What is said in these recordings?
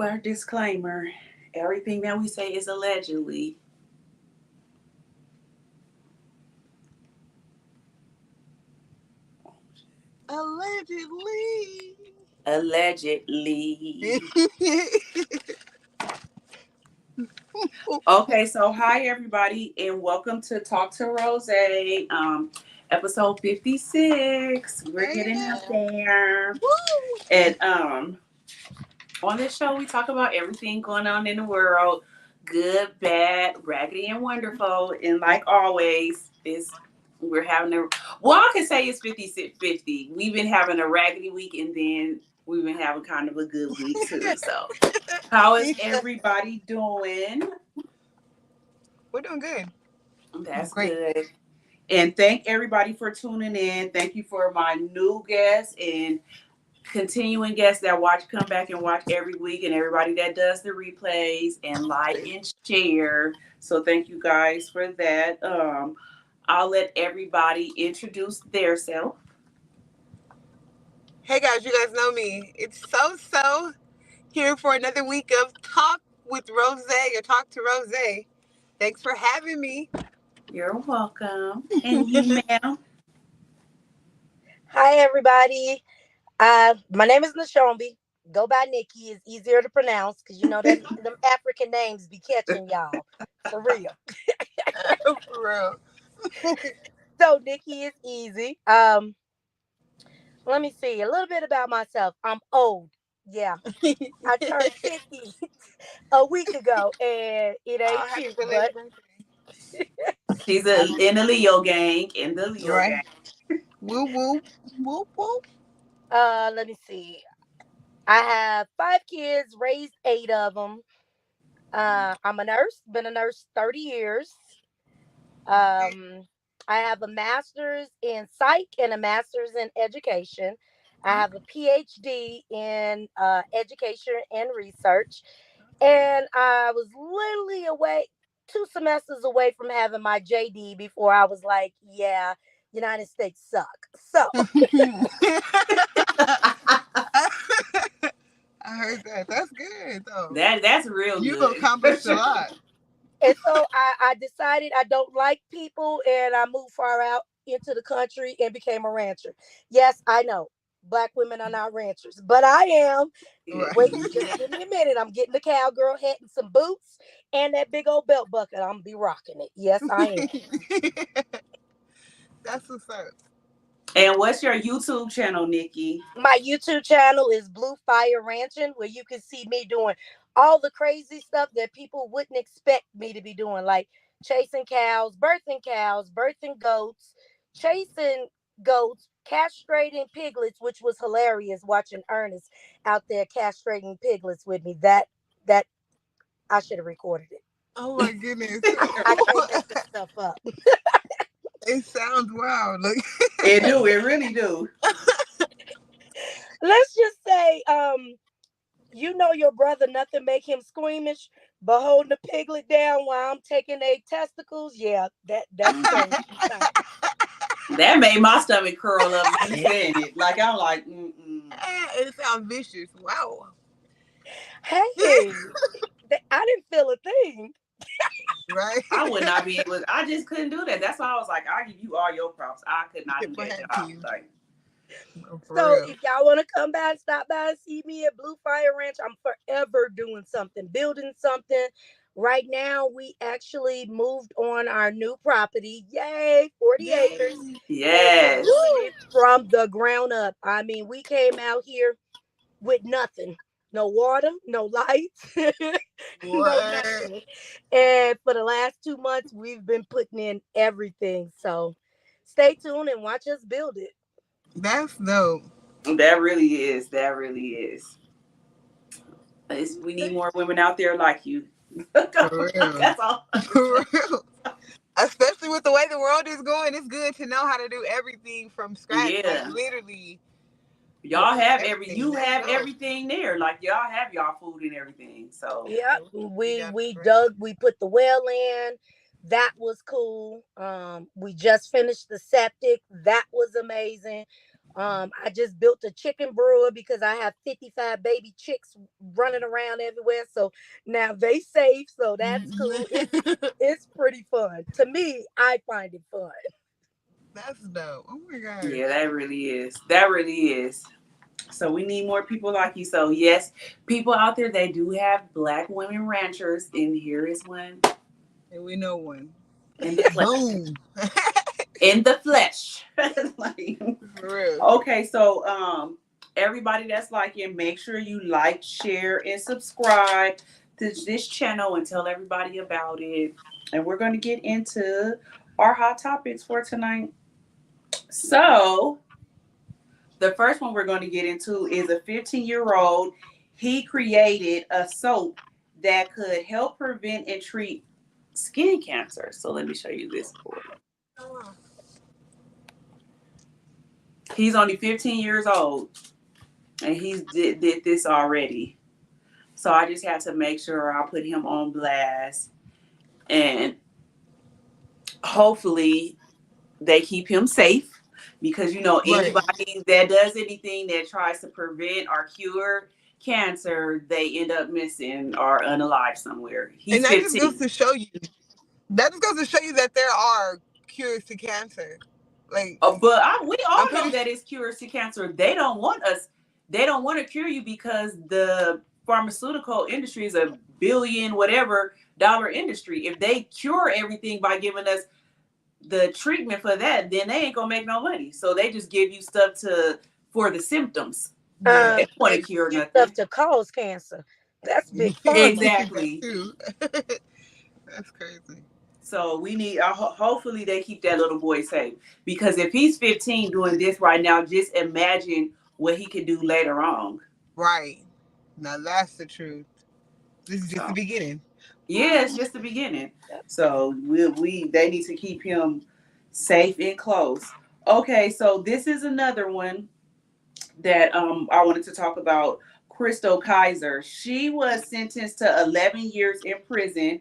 our disclaimer. Everything that we say is allegedly. Allegedly. Allegedly. Okay, so hi everybody, and welcome to Talk to Rose, episode 56. We're getting Yeah. up there. Woo! And on this show we talk about everything going on in the world, good, bad, raggedy and wonderful. And like always, we're having a well, I can say it's 50-50. We've been having a raggedy week, and then we've been having kind of a good week too. So how is everybody doing? We're doing good. That's Great. good. And thank everybody for tuning in. Thank you for my new guests and continuing guests that come back and watch every week, and everybody that does the replays and like and share. So thank you guys for that. I'll let everybody introduce their self. Hey guys, you guys know me. It's so here for another week of Talk with Rose or Talk to Rose. Thanks for having me. You're welcome. And you, ma'am. Hi, everybody. My name is Nashombi. Go by Nikki. It's easier to pronounce because you know them African names be catching y'all for real. For real. So Nikki is easy. Let me see a little bit about myself. I'm old. Yeah, I turned 50 a week ago, and it ain't Happy cute. belated But birthday. She's in the Leo gang. In the Leo Right. gang. Woo woo. Woo woo. let me see. I have 5 kids, raised 8 of them. I'm a nurse. Been a nurse 30 years. Okay. I have a master's in psych and a master's in education. I have a PhD in education and research. And I was literally away 2 semesters away from having my JD before I was like, yeah, United States suck. So, I heard that. That's good though. That's real You've good. accomplished a lot. and so I decided I don't like people and I moved far out into the country and became a rancher. Yes, I know. Black women are not ranchers, but I am. Wait, just give me a minute. I'm getting the cowgirl hat and some boots and that big old belt buckle. I'm gonna be rocking it. Yes, I am. That's what's up. And what's your YouTube channel, Nikki? My YouTube channel is Blue Fire Ranching, where you can see me doing all the crazy stuff that people wouldn't expect me to be doing, like chasing cows, birthing goats, chasing goats, castrating piglets, which was hilarious watching Ernest out there castrating piglets with me. That I should have recorded it. Oh my goodness. I can't make this stuff up. It sounds wild. Look. It do. It really do. Let's just say, you know your brother, nothing make him squeamish, but holding the piglet down while I'm taking their testicles, yeah, that's crazy. That made my stomach curl up. You saying it like I'm like, It sounds vicious. Wow. Hey, I didn't feel a thing. Right? I would not be able. I just couldn't do that. That's why I was like, I give you all your props. I could not do that job. Like, No, for So real. if y'all want to come by and stop by and see me at Blue Fire Ranch, I'm forever doing something, building something. Right now, we actually moved on our new property. Yay, 40 acres. Yay. And we're yes, doing it from the ground up. I mean, we came out here with nothing. No water, no lights, no What? nothing. And for the last 2 months, we've been putting in everything. So stay tuned and watch us build it. That's dope. that really is. That really is. We need more women out there like you. For real. That's all. For real. Especially with the way the world is going, it's good to know how to do everything from scratch. Like Yeah. literally Y'all have everything. you That's have dope. everything there. Like y'all have y'all food and everything. So Yep. We We got we dug, we put the well in. That was cool. We just finished the septic. That was amazing. I just built a chicken brewer because I have 55 baby chicks running around everywhere. So now they safe. So that's cool. It's pretty fun. To me, I find it fun. That's dope. Oh my Yeah, gosh. that really is. That really is. So we need more people like you. So yes, people out there, they do have Black women ranchers, and here is one And we know one. in the flesh. Boom. In the flesh. Like, For real. okay, so everybody that's liking, make sure you like, share, and subscribe to this channel and tell everybody about it. And we're going to get into our hot topics for tonight. So the first one we're going to get into is a 15-year-old. He created a soap that could help prevent and treat skin cancer. So let me show you this. He's only 15 years old, and he's did this already. So I just have to make sure I put him on blast, and hopefully they keep him safe, because Right. anybody that does anything that tries to prevent or cure cancer, they end up missing or unalive somewhere. He's And that just goes 15. to show you. That just goes to show you that there are cures to cancer. Like, But we all I'm know pretty that it's cures to cancer. They don't want us. They don't want to cure you because the pharmaceutical industry is a billion whatever dollar industry. If they cure everything by giving us the treatment for that, then they ain't gonna make no money. So they just give you stuff for the symptoms. yeah. They don't want to Like, cure Stuff nothing. to cause cancer. That's big pharma. that Exactly. too. That's crazy. So we need. Hopefully they keep that little boy safe, because if he's 15 doing this right now, just imagine what he could do later on. Right. Now that's the truth. This is just the So beginning. yeah, it's just the beginning. So they need to keep him safe and close. Okay, so this is another one that I wanted to talk about. Crystal Kaiser. She was sentenced to 11 years in prison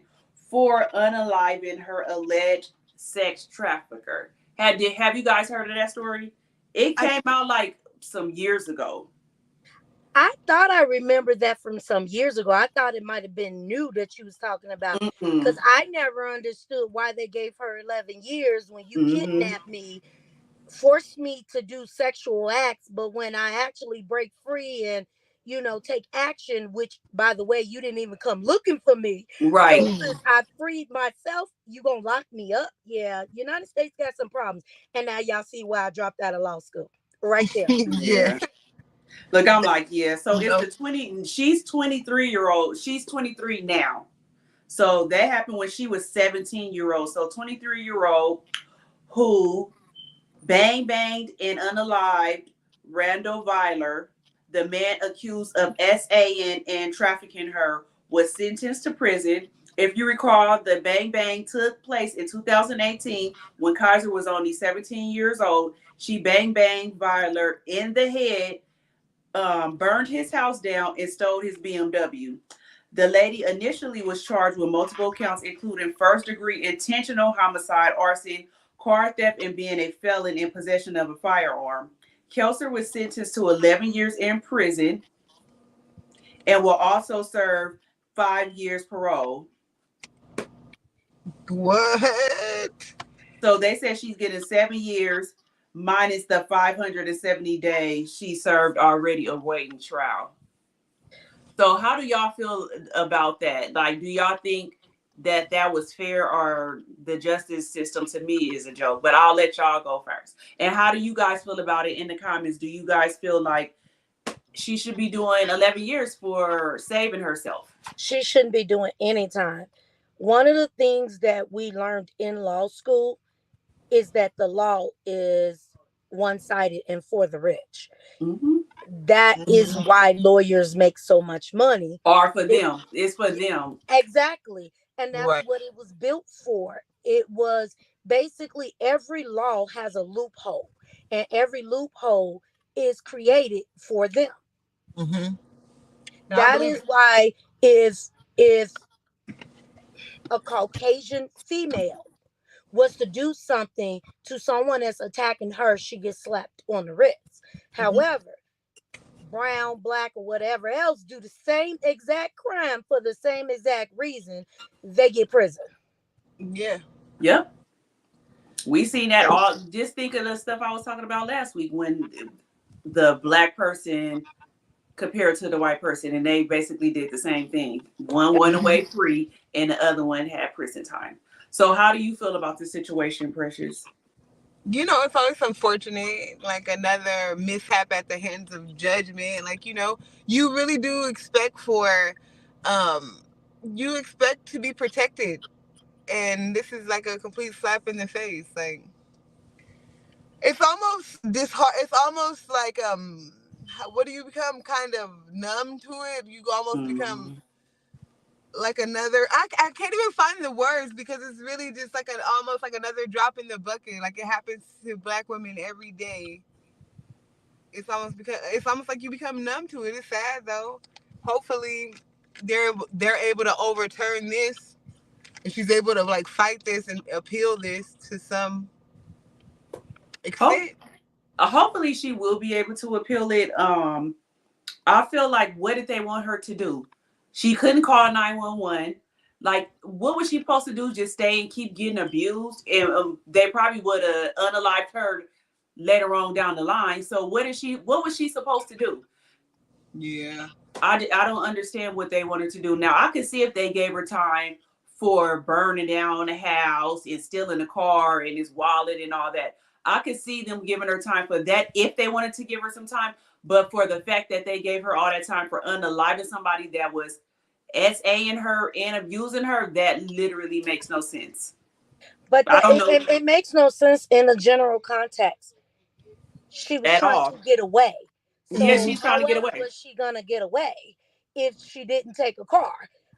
for unaliving her alleged sex trafficker. Have you guys heard of that story? It I came out like some years ago. I thought I remembered that from some years ago. I thought it might have been new that you was talking about, because Mm-hmm. I never understood why they gave her 11 years when you Mm-hmm. kidnapped me, forced me to do sexual acts, but when I actually break free and take action, which by the way, you didn't even come looking for me. So Right. since I freed myself, you gonna lock me up? Yeah, United States got some problems. And now y'all see why I dropped out of law school. Right there. yeah. Yeah. Look, I'm like, yeah. So it's No. the 20. She's 23-year-old. She's 23 now. So that happened when she was 17-year-old. So 23-year-old who bang banged and unalived Randall Weiler, the man accused of SAing and trafficking her, was sentenced to prison. If you recall, the bang bang took place in 2018 when Kaiser was only 17 years old. She bang banged Weiler in the head, burned his house down, and stole his BMW. The lady initially was charged with multiple counts, including first-degree intentional homicide, arson, car theft, and being a felon in possession of a firearm. Kelser was sentenced to 11 years in prison and will also serve 5 years parole. What? So they said she's getting 7 years minus the 570 days she served already awaiting trial. So how do y'all feel about that? Like, do y'all think that was fair, or the justice system to me is a joke? But I'll let y'all go first. And how do you guys feel about it in the comments? Do you guys feel like she should be doing 11 years for saving herself? She shouldn't be doing any time. One of the things that we learned in law school is that the law is one-sided and for the rich. Mm-hmm. That is why lawyers make so much money. Or for them. It's for them. Exactly. And that's Right. what it was built for. It was basically every law has a loophole, and every loophole is created for them. Mm-hmm. That is why if a Caucasian female was to do something to someone that's attacking her, she gets slapped on the wrist. However, brown, black, or whatever else do the same exact crime for the same exact reason, they get prison. Yeah. Yep. We seen that all. Just think of the stuff I was talking about last week when the black person compared to the white person, and they basically did the same thing. One went away free, and the other one had prison time. So, how do you feel about the situation, Precious? You know, it's always unfortunate, like another mishap at the hands of judgment. Like, you know, you really do expect for, um, you expect to be protected, and this is like a complete slap in the face. Like, it's almost disheart. It's almost like, what do you become kind of numb to it? You almost become like another. I can't even find the words because it's really just like an almost like another drop in the bucket. Like it happens to black women every day. It's almost like you become numb to it. It's sad though. Hopefully, they're able to overturn this, and she's able to like fight this and appeal this to some extent. Hopefully, she will be able to appeal it. I feel like, what did they want her to do? She couldn't call 911. Like, what was she supposed to do? Just stay and keep getting abused? And they probably would have unalived her later on down the line. So what was she supposed to do? Yeah. I don't understand what they wanted to do. Now, I could see if they gave her time for burning down the house and stealing the car and his wallet and all that. I could see them giving her time for that if they wanted to give her some time. But for the fact that they gave her all that time for unaliving somebody that was SAing her and abusing her, that literally makes no sense. But it makes no sense in the general context. She was trying to get away. So yeah, she's trying to get away. Was she gonna get away if she didn't take a car?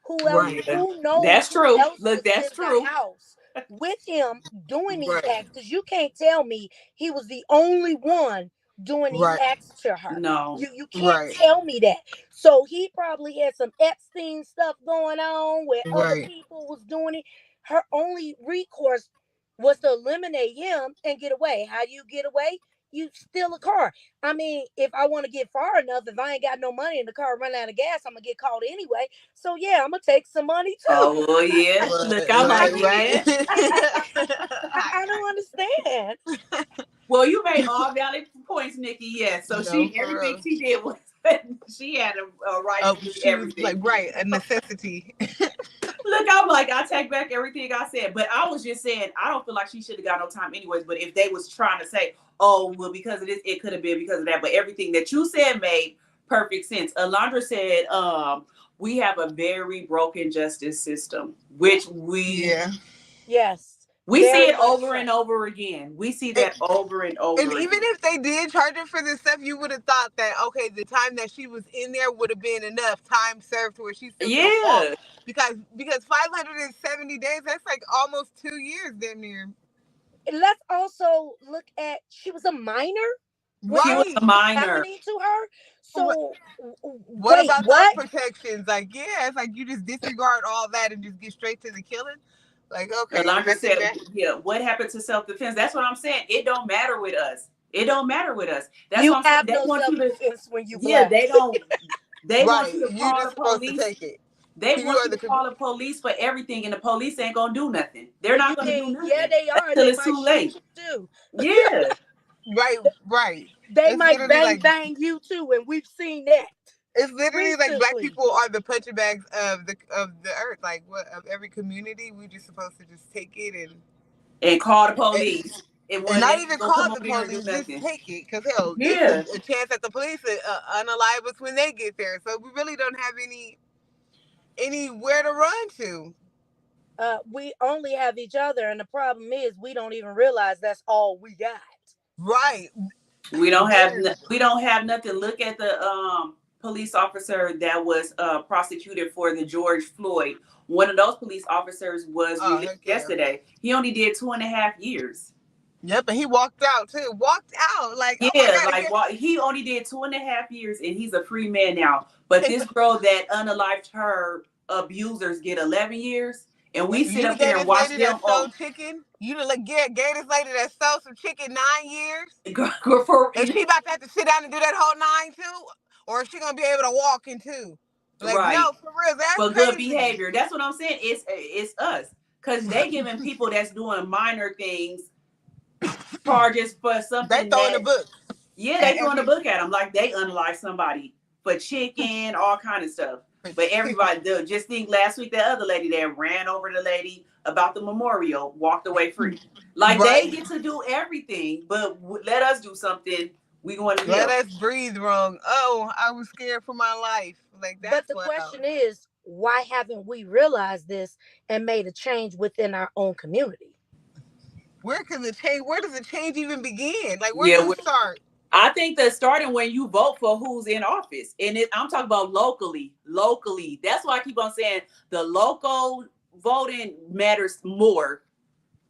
Who else? Right. Who knows? That's true. Look, that's true. The house with him doing these acts, because you can't tell me he was the only one doing these acts to her. No, you can't tell me that. So he probably had some Epstein stuff going on where other people was doing it. Her only recourse was to eliminate him and get away. How do you get away? You steal a car. I mean, if I want to get far enough, if I ain't got no money and the car run out of gas, I'm gonna get caught anyway. So yeah, I'm gonna take some money too. Oh yeah, look, I'm like, I don't understand. Well, you made all valid points, Nikki. Yes. So everything she did was she had a right to do everything. Like a necessity. Look, I'm like, I take back everything I said, but I was just saying I don't feel like she should have got no time anyways. But if they was trying to say, oh well, because of this, it could have been because of that. But everything that you said made perfect sense. Alondra said, we have a very broken justice system, which yes. We see it over and over again. We see that over and over. And even if they did charge her for this stuff, you would have thought that, okay, the time that she was in there would have been enough time served to where she's still because 570 days, that's like almost 2 years damn near. Let's also look at, she was a minor. She was a minor. Happening to her. So what about those protections? Like, yeah, it's like you just disregard all that and just get straight to the killing. Like, okay. Alondra said, what happened to self-defense? That's what I'm saying. It don't matter with us. It don't matter with us. That's what I'm saying. They want you to, when you they don't. They want you to call the police. To take it. They want you to call the police for everything, and the police ain't gonna do nothing. They're not gonna do nothing. Yeah, they are. Until it's too late. Yeah. Right. They might bang you too, and we've seen that. It's literally like black people are the punching bags of the earth. Like what of every community, we just supposed to just take it and call the police. And not even call the police, just take it. Because hell, there's a chance that the police unalive us when they get there. So we really don't have anywhere to run to. We only have each other, and the problem is we don't even realize that's all we got. Right. We don't have nothing. Look at the police officer that was prosecuted for the George Floyd. One of those police officers was released yesterday. He only did 2.5 years. Yep, and he walked out too. Like he only did 2.5 years, and he's a free man now. But this girl that unalived her abusers get 11 years, and we sit You up gave there this and watch lady them that sold chicken. You done gave this lady that sold some chicken 9 years. for And she about to have to sit down and do that whole 9 too, or is she gonna be able to walk in 2? Like, right no, for real, that's for good crazy. behavior. That's what I'm saying. It's us because they giving people that's doing minor things charges for They something throwing the that book. yeah they And throwing the book at them like they unalive somebody for chicken, all kind of stuff. But everybody just think last week that other lady that ran over the lady about the memorial walked away free. Like right. they get to do everything, but let us do something. We going to Let jail. us breathe wrong. Oh, I was scared for my life. Like, But that's the what. question is, why haven't we realized this and made a change within our own community? Where can the change? Where does the change even begin? Like, where Yeah, do we start? I think that starting when you vote for who's in office, and I'm talking about locally. Locally, that's why I keep on saying the local voting matters more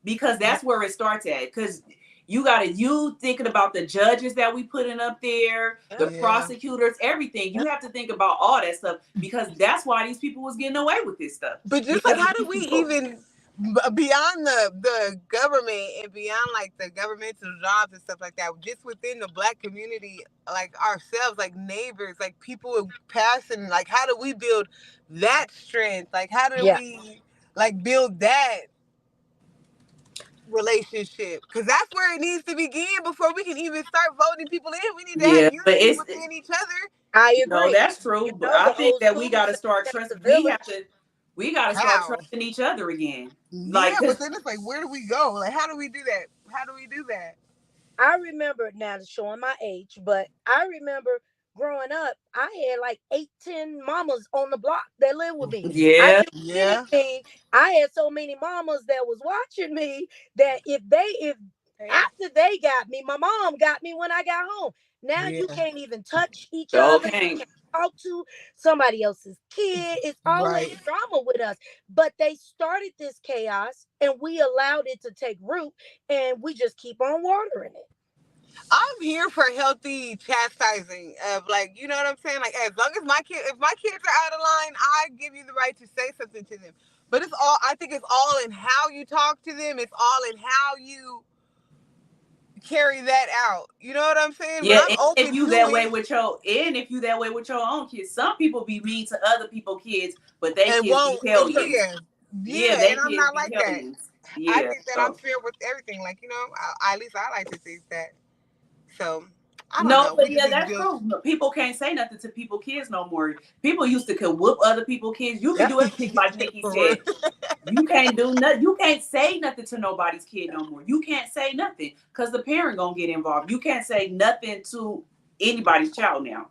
because that's where it starts at. Because you thinking about the judges that we putting up there, the prosecutors, everything. You have to think about all that stuff because that's why these people was getting away with this stuff. But just Because like, how do we even beyond the government and beyond like the governmental jobs and stuff like that, just within the Black community, like ourselves, like neighbors, like people passing, like how do we build that strength? Like how do we like build that relationship? Because that's where it needs to begin before we can even start voting people in. We need to have unity within each other. I agree. No, that's true. But I think that we got to start trusting. We got to start trusting each other again. Like, but then it's like, where do we go? Like, how do we do that? How do we do that? I remember, now showing my age, but I remember growing up, I had like 8-10 mamas on the block that lived with me. Yeah. I had so many mamas that was watching me that if after they got me, my mom got me when I got home. Now you can't even touch each other. You can't talk to somebody else's kid. It's always drama with us. But they started this chaos and we allowed it to take root and we just keep on watering it. I'm here for healthy chastising of, like, you know what I'm saying? Like, as long as if my kids are out of line, I give you the right to say something to them. But I think it's all in how you talk to them. It's all in how you carry that out. You know what I'm saying? Yeah, but I'm open if you to that it. way with your own kids, some people be mean to other people's kids, but they kids be hellions. Yeah, and I'm not like that. Yeah, I think that I'm fair with everything. Like, you know, at least I like to think that. So I don't know. But yeah, that's true. People can't say nothing to people's kids no more. People used to could whoop other people's kids. You can do everything like Nikki said. You can't do nothing. You can't say nothing to nobody's kid no more. You can't say nothing because the parent gonna get involved. You can't say nothing to anybody's child now.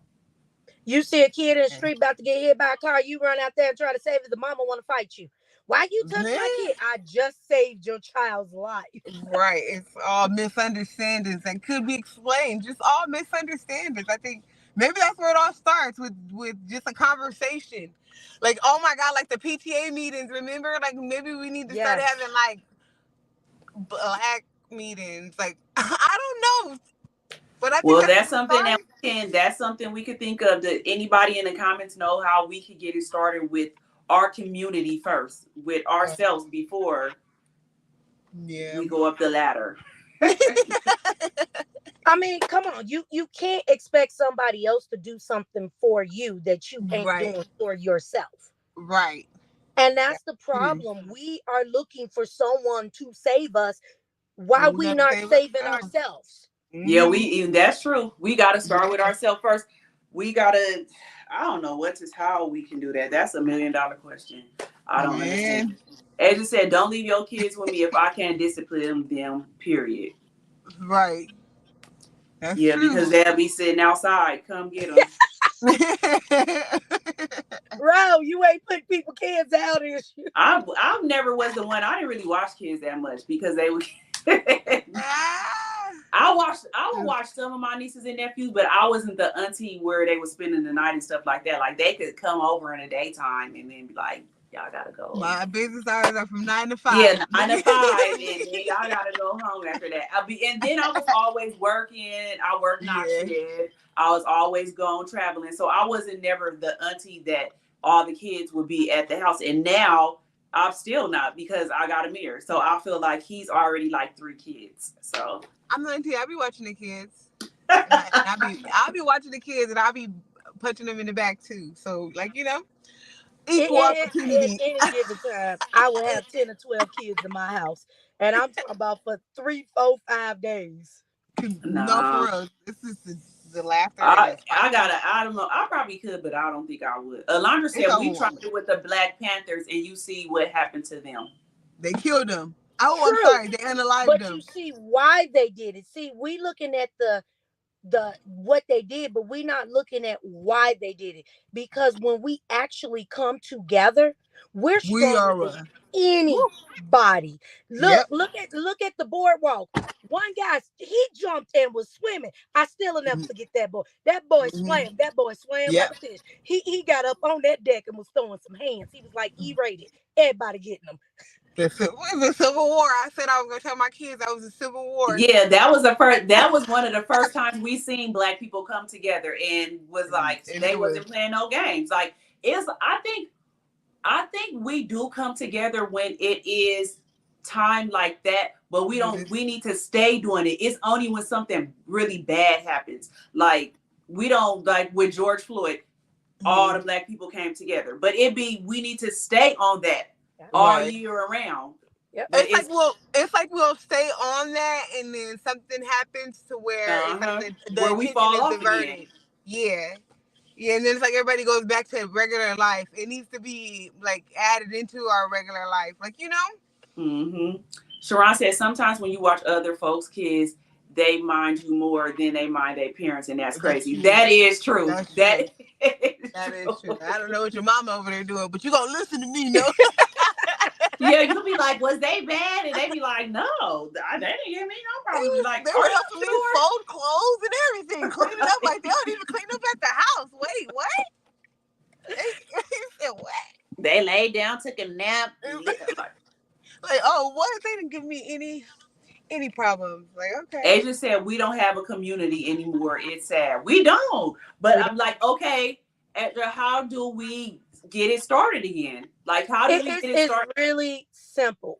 You see a kid in the street about to get hit by a car, you run out there and try to save it. The mama want to fight you. Why you touch my kid? I just saved your child's life. Right. It's all misunderstandings that could be explained. Just all misunderstandings. I think maybe that's where it all starts with just a conversation. Like, oh my God, like the PTA meetings, remember? Like, maybe we need to start having like Black meetings. Like, I don't know. But I think that's something we could think of. That anybody in the comments know how we could get it started with our community first, with ourselves before we go up the ladder. I mean, come on, you can't expect somebody else to do something for you that you ain't doing for yourself. Right. And that's the problem. We are looking for someone to save us while we're not saving ourselves. Yeah, that's true. We got to start with ourselves first. We got to, I don't know how we can do that. That's $1 million question. I don't understand. As you said, don't leave your kids with me if I can't discipline them, period. Right. That's true. Because they'll be sitting outside. Come get them. Bro, you ain't putting people kids out here. I never was the one. I didn't really watch kids that much because they would. I would watch some of my nieces and nephews, but I wasn't the auntie where they were spending the night and stuff like that. Like they could come over in the daytime and then be like, "Y'all gotta go." My business hours are from 9 to 5. Yeah, 9 to 5, and then y'all gotta go home after that. And then I was always working. I worked night shift. I was always gone traveling, so I wasn't never the auntie that all the kids would be at the house. And now I'm still not because I got a mirror. So I feel like he's already like 3 kids. So I'm not I be watching the kids. I'll be watching the kids and I'll be punching them in the back too. So like, equal At opportunity. any given time, I would have 10 or 12 kids in my house. And I'm talking about for 3, 4, 5 days. No, for nah. real. This is the laughter and I the I fight. gotta I don't know. I probably could, but I don't think I would. Alondra It's said we over tried with. it with the Black Panthers and you see what happened to them. They killed them. Oh, I'm True. sorry. They unalived But you them. see why they did it. See, we looking at the what they did, but we not looking at why they did it. Because when we actually come together, we're We stronger are than one. Woo. anybody. Yep. Look at the boardwalk. One guy, he jumped and was swimming. I still will never Mhm. forget that boy. That boy Mhm. swam. That boy swam like Yep. a fish. He got up on that deck and was throwing some hands. He was like E-rated. Everybody getting them. The Civil War. I said I was gonna tell my kids I was a Civil War. Yeah, that was the first. That was one of the first times we seen Black people come together and was like And they it was wasn't playing no games. Like it's. I think we do come together when it is time like that, but we don't. We need to stay doing it. It's only when something really bad happens. Like we don't like with George Floyd. All the Black people came together, but we need to stay on that all right. year around. Yep. But It's like we'll stay on that, and then something happens to where it's like the where we attention fall is off again. diverted. Yeah. Yeah, and then it's like everybody goes back to regular life. It needs to be like added into our regular life, like Mm-hmm. Sharon said sometimes when you watch other folks' kids, they mind you more than they mind their parents, and that's crazy. That is true. That's true. That is true. I don't know what your mama over there doing, but you gonna listen to me, no? Yeah, you'll be like, was they bad? And they be like, no, they didn't give me no problem. Like, They were helping me fold clothes and everything, cleaning up like they don't even clean up at the house. Wait, what? They said what? They laid down, took a nap. Like, oh, what? They didn't give me any problems. Like, okay. Asia said we don't have a community anymore. It's sad. We don't. But I'm like, okay, how do we get it started again? Like, how do we get it started? It's really simple.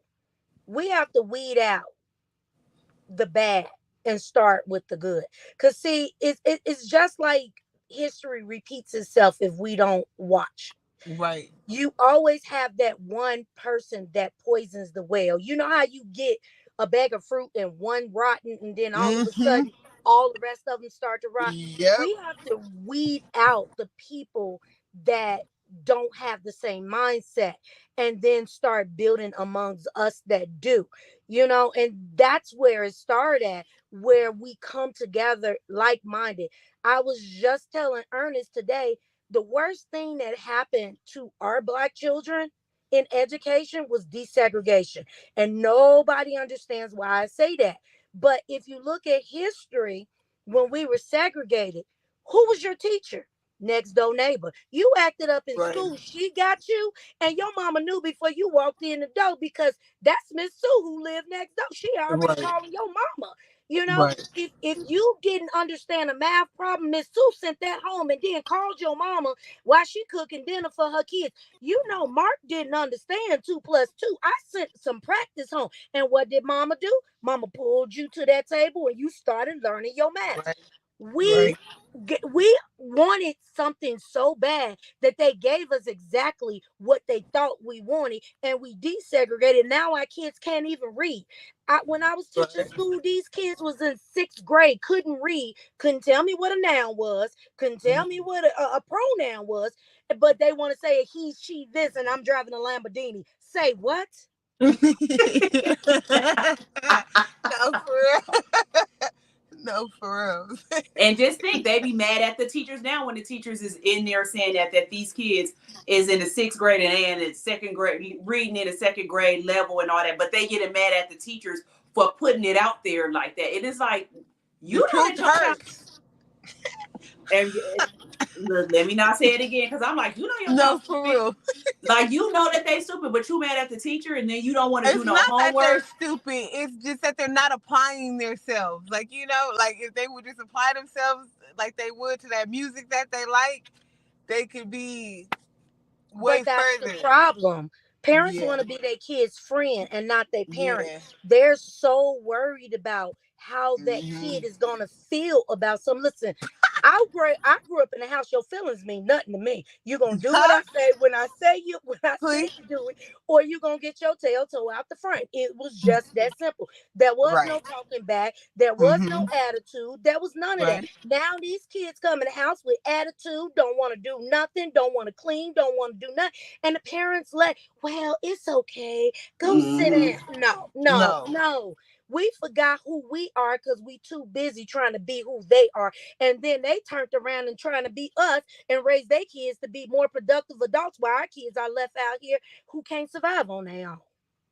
We have to weed out the bad and start with the good. Because, see, it's just like history repeats itself if we don't watch. Right. You always have that one person that poisons the well. You know how you get a bag of fruit and one rotten, and then all of a sudden, all the rest of them start to rot. Yep. We have to weed out the people that don't have the same mindset and then start building amongst us that do, and that's where it started at, where we come together like-minded. I was just telling Ernest today, the worst thing that happened to our Black children in education was desegregation. And nobody understands why I say that. But if you look at history, when we were segregated, who was your teacher? Next door neighbor. You acted up in school, she got you, and your mama knew before you walked in the door because that's Miss Sue who lived next door. She already calling your mama. If you didn't understand a math problem, Miss Sue sent that home and then called your mama while she cooking dinner for her kids. Mark didn't understand 2 + 2. I sent some practice home. And what did mama do? Mama pulled you to that table and you started learning your math. We wanted something so bad that they gave us exactly what they thought we wanted, and we desegregated. Now our kids can't even read. When I was teaching school, these kids was in 6th grade, couldn't read, couldn't tell me what a noun was, couldn't tell me what a pronoun was, but they want to say he, she, this, and I'm driving a Lamborghini. Say what? No, for real. No, for real. And just think, they be mad at the teachers now when the teachers is in there saying that these kids is in the 6th grade and they in the 2nd grade, reading in the 2nd grade level and all that, but they get mad at the teachers for putting it out there like that. It is like, you know that your child. And let me not say it again, because I'm like, your child for real. Like, that they stupid, but you mad at the teacher, and then you don't want to do no homework. It's not that they're stupid. It's just that they're not applying themselves. Like, like if they would just apply themselves like they would to that music that they like, they could be way further. That's the problem. Parents Yeah. want to be their kid's friend and not their parent. Yeah. They're so worried about how that Mhm. kid is gonna feel about some. Listen, I grew up in a house. Your feelings mean nothing to me. You're gonna do what I say when I say Please. you do it, or you're gonna get your tail toe out the front. It was just that simple. There was no Right. talking back. There was no Mhm. attitude. There was none of that. Right. Now these kids come in the house with attitude, don't want to do nothing, don't want to clean, don't want to do nothing. And the parents like, well, it's okay. Go sit Mhm. down. No, no, No. no. We forgot who we are because we too busy trying to be who they are. And then they turned around and trying to be us and raise their kids to be more productive adults while our kids are left out here who can't survive on their own.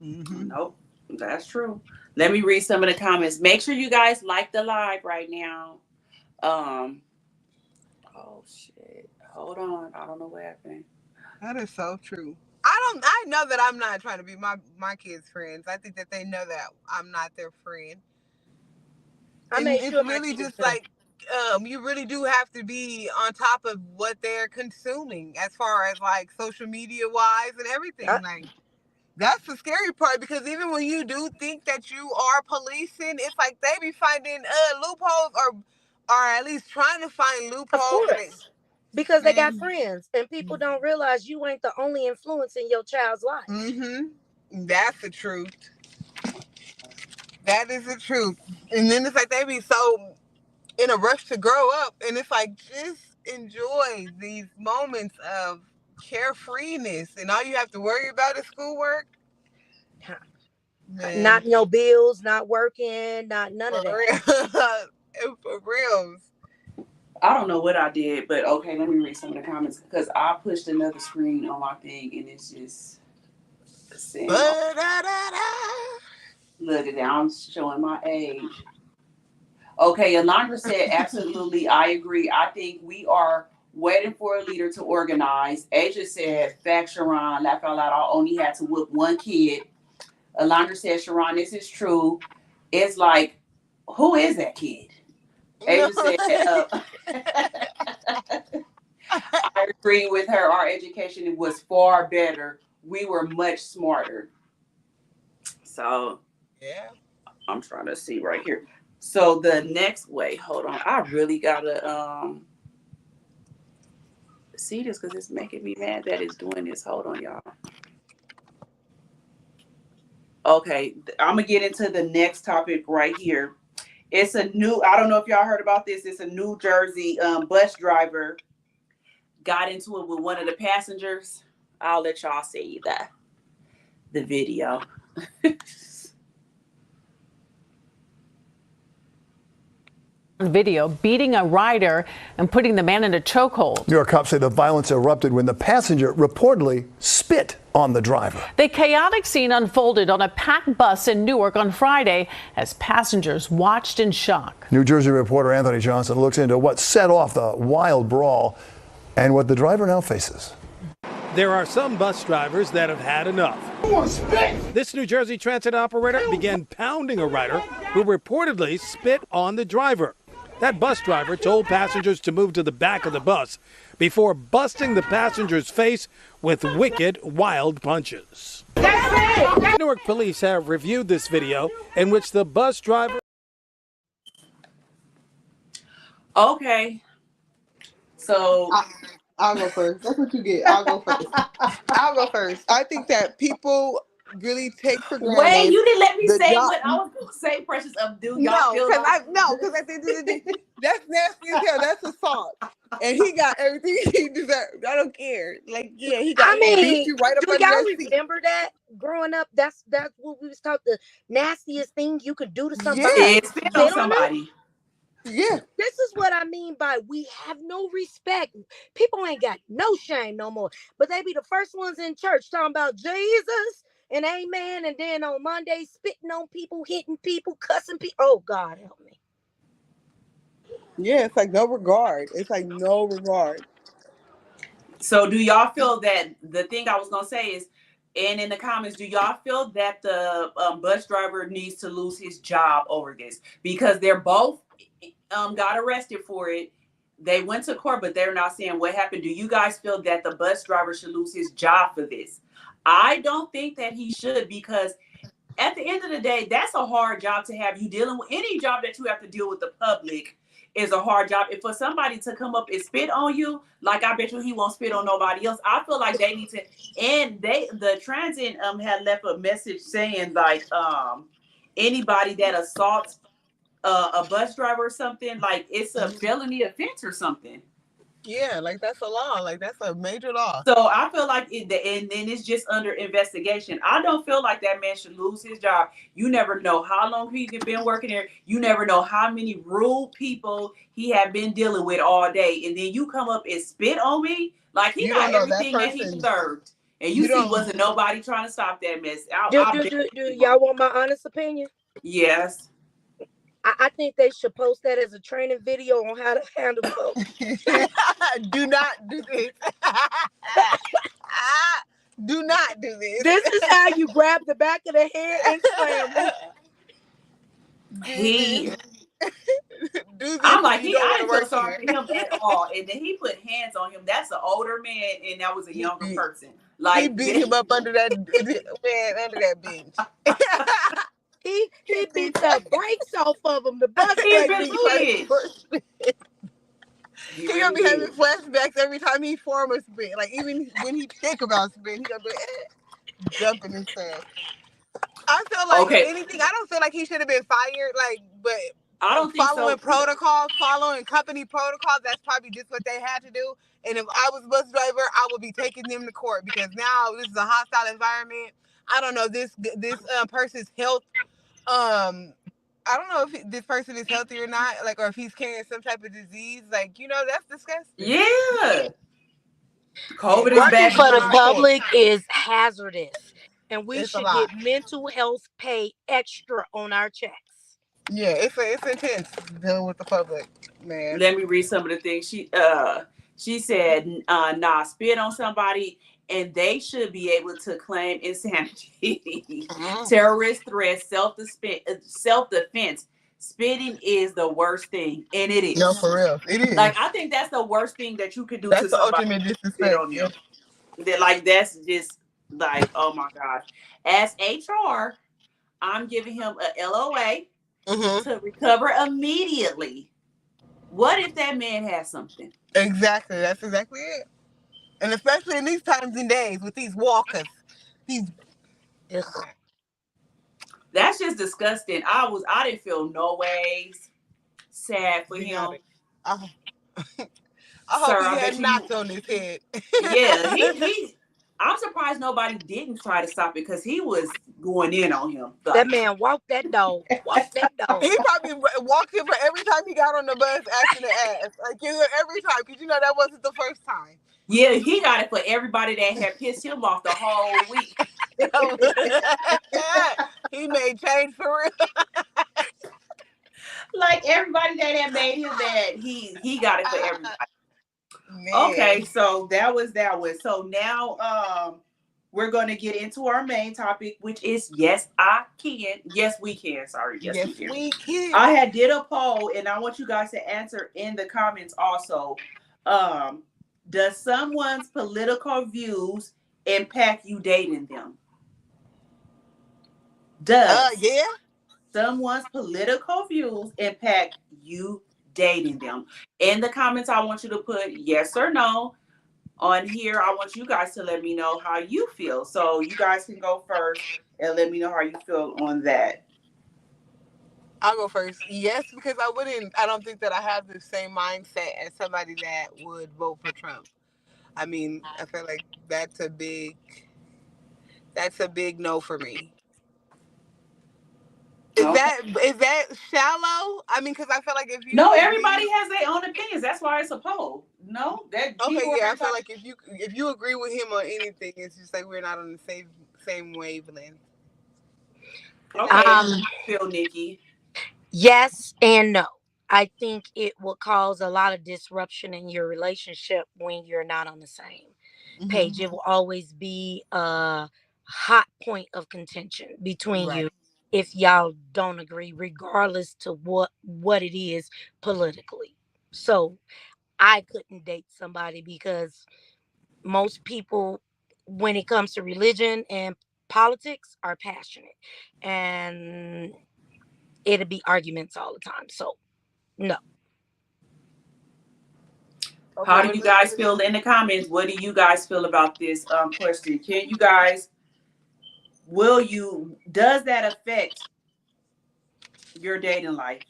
Mhm. Nope, that's true. Let me read some of the comments. Make sure you guys like the live right now. Oh shit. Hold on. I don't know what happened. That is so true. I know that I'm not trying to be my kids' friends. I think that they know that I'm not their friend. I And made it's sure my really kids just know. like you really do have to be on top of what they're consuming as far as like social media wise and everything. Like that's the scary part because even when you do think that you are policing, it's like they be finding loopholes or at least trying to find Of loopholes. course. Because they got Man, friends and people don't realize you ain't the only influence in your child's life. that's the truth. That is the truth. And then it's like they be so in a rush to grow up, and it's like just enjoy these moments of carefreeness, and all you have to worry about is schoolwork. Man, Not no bills, not working, not none of for that. real. For reals. I don't know what I did, but okay, let me read some of the comments because I pushed another screen on my thing and it's just saying, look at that, I'm showing my age. Okay, Alondra said, absolutely, I agree. I think we are waiting for a leader to organize. Asia said, fact, Sharon, laugh out loud, I only had to whoop one kid. Alondra said, Sharon, this is true. It's like, who is that kid? Asia said, I agree with her. Our education was far better. We were much smarter. So, Yeah. I'm trying to see right here. So the next way, hold on. I really gotta see this because it's making me mad that it's doing this. Hold on, y'all. Okay, I'm gonna get into the next topic right here. It's a new, I don't know if y'all heard about this. It's a New Jersey bus driver got into it with one of the passengers. I'll let y'all see the video. Video beating a rider and putting the man in a chokehold. New York cops say the violence erupted when the passenger reportedly spit on the driver. The chaotic scene unfolded on a packed bus in Newark on Friday as passengers watched in shock. New Jersey reporter Anthony Johnson looks into what set off the wild brawl and what the driver now faces. There are some bus drivers that have had enough. This New Jersey transit operator began pounding a rider who reportedly spit on the driver. That bus driver told passengers to move to the back of the bus before busting the passenger's face with wicked, wild punches. Newark police have reviewed this video in which the bus driver... Okay. So I'll go first. That's what you get. I'll go first. I think that people really take for granted. wait, you didn't let me the say job- what I was gonna say, Precious. Do y'all No, feel because like at the end of the day, that's nasty as hell. That's assault, and he got everything he deserved. I don't care. Like, yeah, he got. I mean, beat you right up do under y'all that seat. remember that growing up? That's what we was taught. The nastiest thing you could do to somebody. Yeah. It's spit on somebody. Yeah, This is what I mean by we have no respect. People ain't got no shame no more. But they be the first ones in church talking about Jesus and amen. And then on Monday, spitting on people, hitting people, cussing people. Oh, God, help me. yeah. It's like no regard. It's like no regard. So do y'all feel that the thing I was gonna say is, and in the comments, do y'all feel that the bus driver needs to lose his job over this? Because they're both got arrested for it. They went to court, but they're not saying what happened. Do you guys feel that the bus driver should lose his job for this? I don't think that he should, because at the end of the day, that's a hard job to have. You dealing with any job that you have to deal with the public is a hard job. And for somebody to come up and spit on you, like I bet you he won't spit on nobody else. I feel like they need to, and the transit had left a message saying like anybody that assaults a bus driver or something, like it's a felony offense or something. Yeah, like that's a law. Like that's a major law. So I feel like and then it's just under investigation. I don't feel like that man should lose his job. You never know how long he's been working there. You never know how many rude people he had been dealing with all day. And then you come up and spit on me. Like he got everything that he deserved. And you see, wasn't nobody trying to stop that mess. Do y'all want my honest opinion? Yes. I think they should post that as a training video on how to handle folks. Do not do this. Do not do this. This is how you grab the back of the head and slam it. I'm like, I didn't feel sorry for him at all. And then he put hands on him. That's an older man, and that was a younger person. Like he beat him up under that bench. He beat the brakes off of him. The bus brakes. He gonna be having flashbacks every time he form a spin. Like even when he think about spin, he gonna be jumping his head. I feel like anything. I don't feel like he should have been fired. Like, but I don't think following protocol, following company protocol. That's probably just what they had to do. And if I was a bus driver, I would be taking them to court because now this is a hostile environment. I don't know this person's health. I don't know if this person is healthy or not, like, or if he's carrying some type of disease. Like, that's disgusting. Yeah. COVID is bad. For the public is hazardous, and we should get mental health pay extra on our checks. Yeah, it's intense dealing with the public, man. Let me read some of the things she said. Spit on somebody, and they should be able to claim insanity, terrorist threats, self-defense. Spitting is the worst thing, and it is. No, for real, it is. Like I think that's the worst thing that you could do that's to somebody. That's the ultimate disrespect on you. Like that's just like, oh my gosh. As HR, I'm giving him a LOA to recover immediately. What if that man has something? Exactly. That's exactly it. And especially in these times and days with these walkers, that's just disgusting. I didn't feel no ways sad for him. I hope he had knots on his head. Yeah, I'm surprised nobody didn't try to stop it because he was going in on him. Like, that man walked that dog. He probably walked him for every time he got on the bus acting an ass. Like every time, because that wasn't the first time. Yeah, he got it for everybody that had pissed him off the whole week. He made change for real. Like everybody that had made him mad, he got it for everybody. Man. Okay, so that was that one. So now we're going to get into our main topic, which is yes, I can. Yes, we can. Sorry. Yes, we can. I had did a poll, and I want you guys to answer in the comments also. Does someone's political views impact you dating them? Does someone's political views impact you dating them? In the comments, I want you to put yes or no. On here, I want you guys to let me know how you feel. So you guys can go first and let me know how you feel on that. I'll go first. Yes, because I don't think that I have the same mindset as somebody that would vote for Trump. I mean, I feel like that's a big no for me. Is that shallow? I mean, because I feel like if you everybody has their own opinions. That's why it's a poll. No, that I feel like if you agree with him on anything, it's just like we're not on the same wavelength. Okay, Phil, Nikki. Yes and no. I think it will cause a lot of disruption in your relationship when you're not on the same page. It will always be a hot point of contention between you if y'all don't agree, regardless to what it is politically. So I couldn't date somebody because most people when it comes to religion and politics are passionate, and it'll be arguments all the time. So no. How do you guys feel in the comments? What do you guys feel about this question? Can you guys, does that affect your dating life?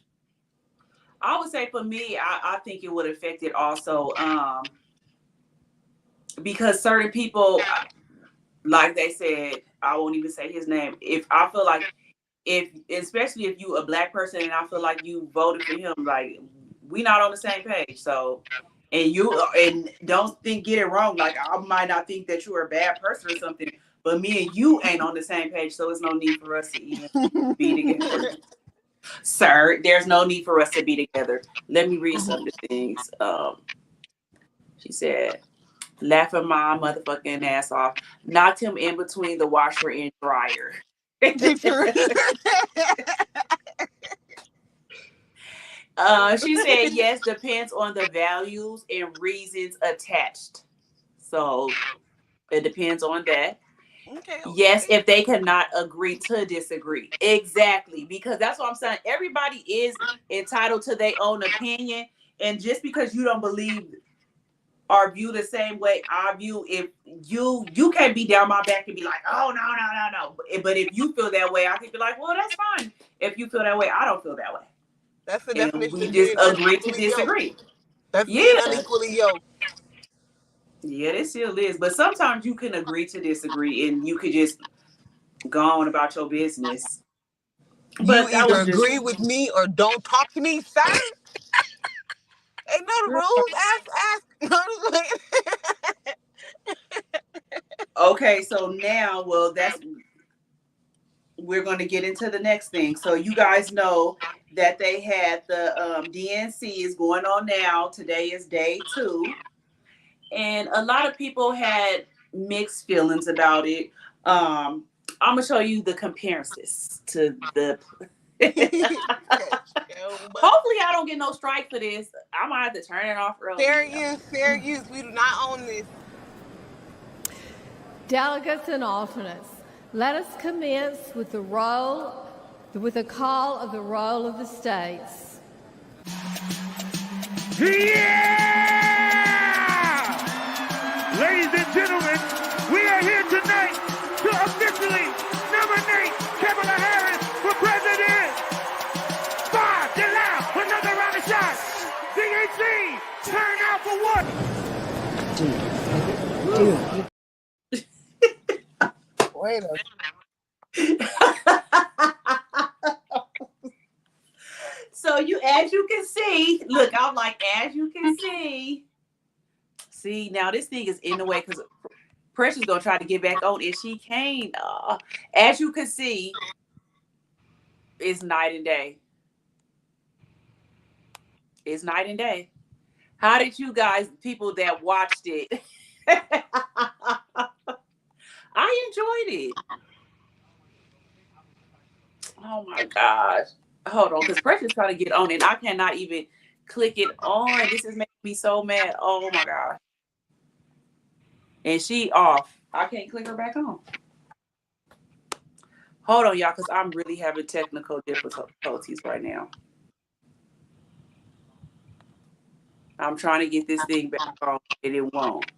I would say for me, I think it would affect it also. Because certain people, like they said, I won't even say his name. If I feel like, especially if you a black person and I feel like you voted for him, like we not on the same page. So, and don't get it wrong. Like I might not think that you're a bad person or something, but me and you ain't on the same page. So there's no need for us to even be together. Sir, there's no need for us to be together. Let me read some of the things. She said, laughing my motherfucking ass off. Knocked him in between the washer and dryer. She said, yes, depends on the values and reasons attached. So it depends on that. Okay. Yes, if they cannot agree to disagree. Exactly. Because that's what I'm saying. Everybody is entitled to their own opinion. And just because you don't believe or view the same way I view, if you can't be down my back and be like, oh, no. But if you feel that way, I can be like, well, that's fine. If you feel that way, I don't feel that way. That's the definition. We just agree to disagree. That's being unequally yoked. Yeah, it still is. But sometimes you can agree to disagree and you could just go on about your business. But you either agree with me or don't talk to me, sir. Ain't no rules. Ask. Okay, so now, we're going to get into the next thing. So you guys know that they had the DNC is going on now. Today is day 2. And a lot of people had mixed feelings about it. I'm going to show you the comparisons to the... Hopefully I don't get no strike for this. I might have to turn it off early. Fair use. We do not own this. Delegates and alternates, let us commence with a call of the roll of the states. Yeah! Ladies and gentlemen, we are here tonight to officially nominate Kamala Harris for president. 5, get loud, another round of shots. DHC, turn out for what? Wait a So as you can see, look, I'm like, as you can see, now this thing is in the way because Precious gonna try to get back on if she can't. As you can see, it's night and day. It's night and day. How did you guys, people that watched it? I enjoyed it. Oh my gosh. Hold on, because Precious trying to get on and I cannot even click it on. This is making me so mad. Oh my gosh. And she off. I can't click her back on. Hold on, y'all, because I'm really having technical difficulties right now. I'm trying to get this thing back on and it won't.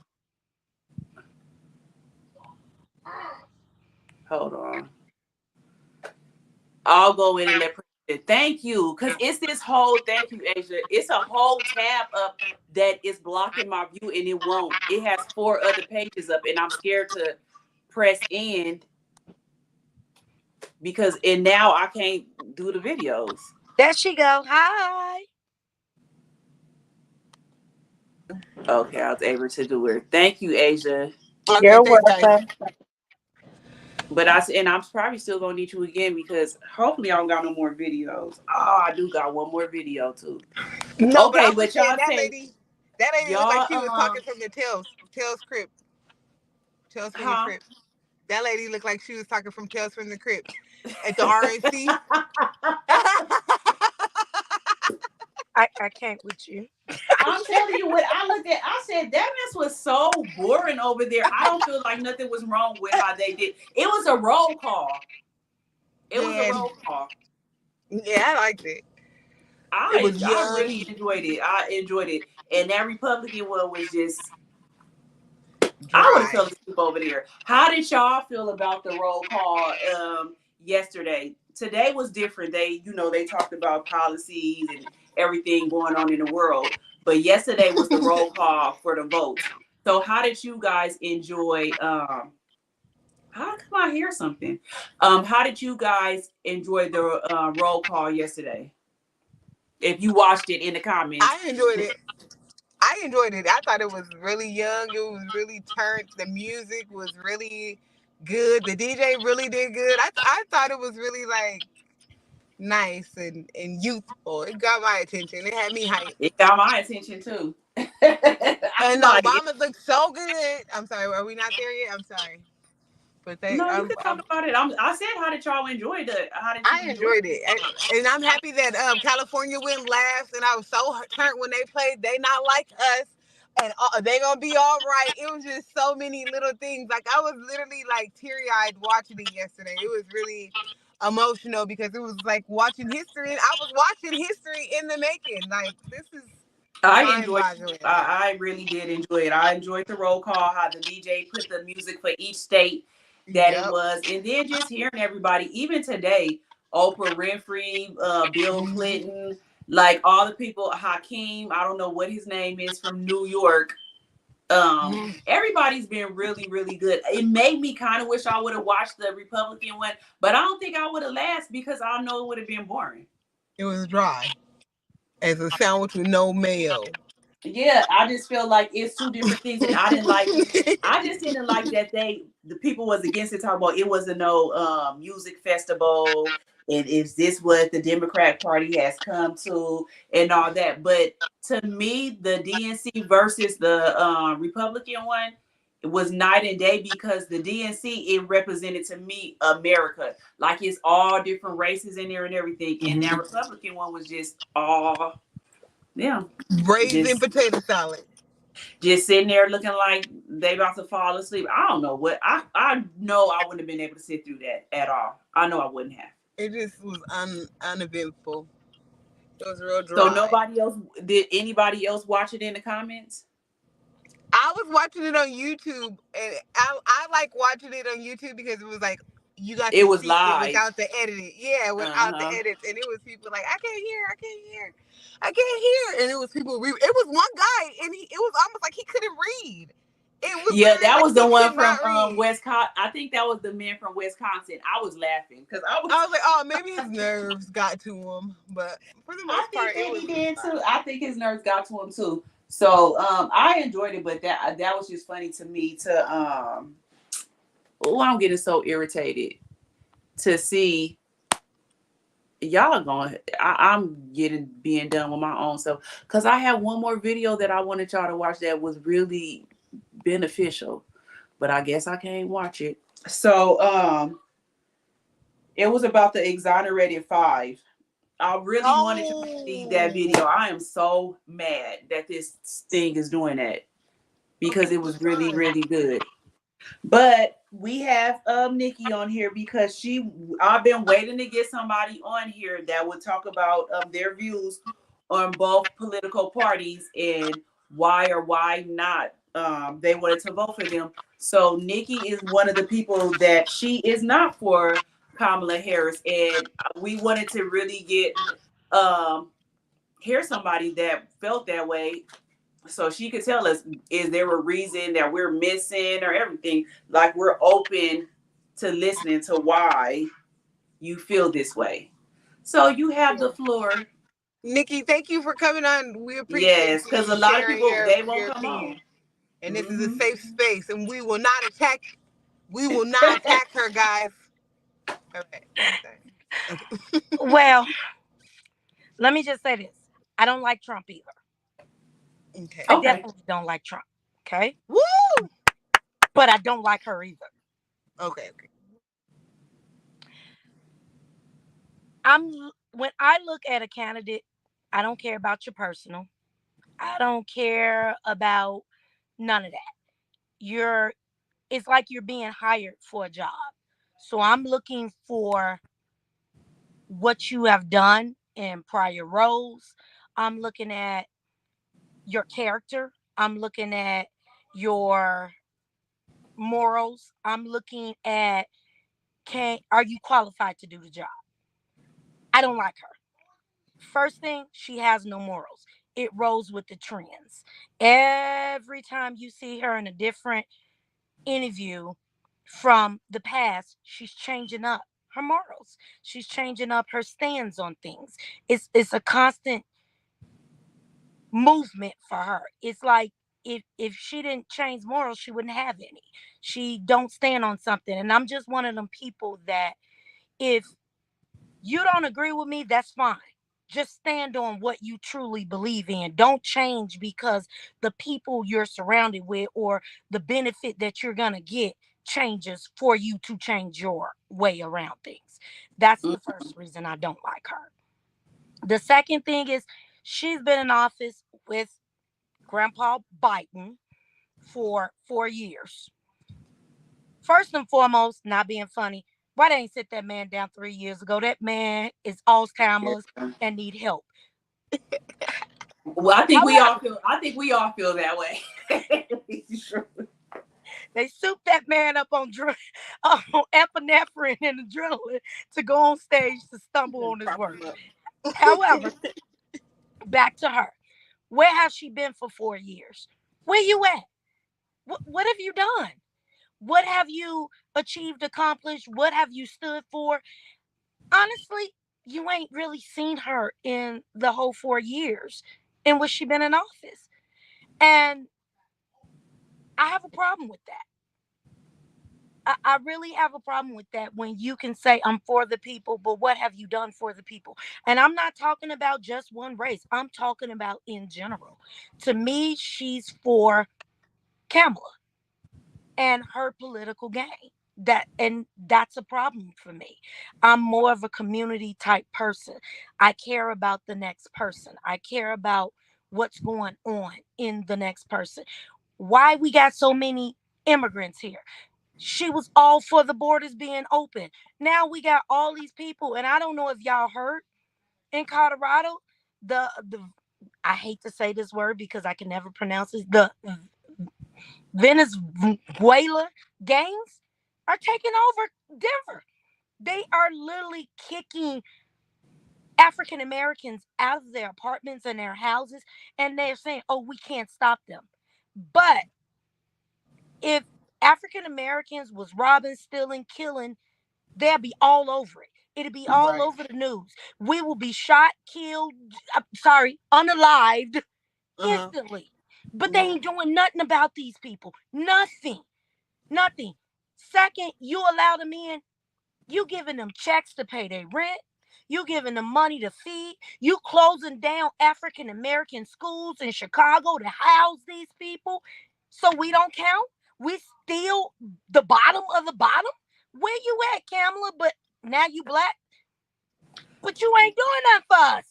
Hold on. I'll go in and let thank you. Because it's this whole, thank you, Asia. It's a whole tab up that is blocking my view and it won't. It has 4 other pages up and I'm scared to press end because now I can't do the videos. There she go. Hi. Okay, I was able to do it. Thank you, Asia. Okay, you're welcome. But I'm probably still gonna need you again because hopefully I don't got no more videos. Oh, I do got one more video too. No, okay, but y'all that lady looked like she was talking from the Tales Crypt. Tales from the Crypt. That lady looked like she was talking from Tales from the Crypt at the RNC. I can't with you. I'm telling you what I looked at. I said that mess was so boring over there. I don't feel like nothing was wrong with how they did. It was a roll call. It was a roll call. Yeah, I liked it. I really enjoyed it. I enjoyed it. And that Republican one was just I would have fell asleep over there. How did y'all feel about the roll call yesterday? Today was different. They talked about policies and everything going on in the world. But yesterday was the roll call for the vote. So how did you guys enjoy how come I hear something? How did you guys enjoy the roll call yesterday? If you watched it in the comments. I enjoyed it. I thought it was really young. It was really turned. The music was really good. The DJ really did good. I thought it was really like nice and youthful. It got my attention. It had me hyped. It got my attention too. And Obama looked so good. I'm sorry. Are we not there yet? I'm sorry. But you can talk about it. I said, how did y'all enjoy it? I enjoyed it, and I'm happy that California went last. And I was so turned when they played. They not like us, and they gonna be all right. It was just so many little things. Like I was literally like teary eyed watching it yesterday. It was really emotional because it was like watching history. And I was watching history in the making. Like this is. I enjoyed it. I really did enjoy it. I enjoyed the roll call, how the DJ put the music for each state that it was, and then just hearing everybody, even today, Oprah Winfrey, Bill Clinton, like all the people, Hakeem, I don't know what his name is, from New York. Everybody's been really, really good. It made me kind of wish I would have watched the Republican one, but I don't think I would have lasted because I know it would have been boring. It was dry. As a sandwich with no mayo. Yeah, I just feel like it's two different things, and I just didn't like that the people was against it, talking about it wasn't no music festival, and is this what the Democrat Party has come to and all that. But to me, the DNC versus the Republican one, it was night and day, because the DNC, it represented to me America, like it's all different races in there and everything, and that Republican one was just all raisin potato salad, just sitting there looking like they about to fall asleep. I don't know what I know I wouldn't have been able to sit through that at all. I know I wouldn't have. It just was uneventful. It was real dry. So did anybody else watch it in the comments? I was watching it on YouTube, and I like watching it on YouTube because it was like you got it was live without the editing. Yeah, without the edits, and it was people like I can't hear, and it was people. It was one guy, and it was almost like he couldn't read. It was that was the one from Wisconsin. I think that was the man from Wisconsin. I was laughing because I was like, oh, maybe his nerves got to him, but for the most part, he did too. I think his nerves got to him too. So I enjoyed it, but that was just funny to me to I'm getting so irritated to see y'all are going. I'm being done with my own self, because I have one more video that I wanted y'all to watch that was really beneficial, but I guess I can't watch it. So it was about the exonerated 5. I really wanted to see that video. I am so mad that this thing is doing that, because it was really, really good. But we have Nikki on here because I've been waiting to get somebody on here that would talk about their views on both political parties and why or why not they wanted to vote for them. So Nikki is one of the people that she is not for Kamala Harris, and we wanted to really hear somebody that felt that way, so she could tell us, is there a reason that we're missing or everything? Like, we're open to listening to why you feel this way. So you have the floor, Nikki. Thank you for coming on. We appreciate it. Yes, because a lot of people they won't come on, and this is a safe space, and we will not attack. We will not attack her, guys. Okay. Well, let me just say this. I don't like Trump either. Okay. I definitely don't like Trump. Okay. Woo! But I don't like her either. Okay. When I look at a candidate, I don't care about your personal. I don't care about none of that. It's like you're being hired for a job. So I'm looking for what you have done in prior roles. I'm looking at your character. I'm looking at your morals. I'm looking at are you qualified to do the job? I don't like her. First thing, she has no morals. It rolls with the trends. Every time you see her in a different interview from the past, she's changing up her morals. She's changing up her stance on things. It's a constant movement for her. It's like if she didn't change morals, she wouldn't have any. She don't stand on something. And I'm just one of them people that if you don't agree with me, that's fine. Just stand on what you truly believe in. Don't change because the people you're surrounded with or the benefit that you're going to get changes for you to change your way around things. That's the first reason I don't like her. The second thing is she's been in office with Grandpa Biden for 4 years. First and foremost, not being funny, why they ain't sit that man down 3 years ago? That man is Alzheimer's and need help. Well, I think we all feel that way. They souped that man up on epinephrine and adrenaline to go on stage to stumble on his words. However, back to her. Where has she been for 4 years? Where you at? What have you done? What have you achieved, accomplished? What have you stood for? Honestly, you ain't really seen her in the whole 4 years in which she been in office. And I have a problem with that. I really have a problem with that when you can say I'm for the people, but what have you done for the people? And I'm not talking about just one race. I'm talking about in general. To me, she's for Kamala and her political gain. That's a problem for me. I'm more of a community type person. I care about the next person. I care about what's going on in the next person. Why we got so many immigrants here? She was all for the borders being open. Now we got all these people, and I don't know if y'all heard in Colorado, the I hate to say this word because I can never pronounce it. The Venezuela gangs are taking over Denver. They are literally kicking African Americans out of their apartments and their houses, and they're saying, "Oh, we can't stop them." But if African Americans was robbing, stealing, killing, they'll be all over it. It'll be all over the news. We will be shot, killed, unalived instantly. But they ain't doing nothing about these people. Nothing. Second, you allow them in, you giving them checks to pay their rent. You giving them money to feed. You closing down African American schools in Chicago to house these people. So we don't count. We still the bottom of the bottom. Where you at, Kamala? But now you black. But you ain't doing that for us.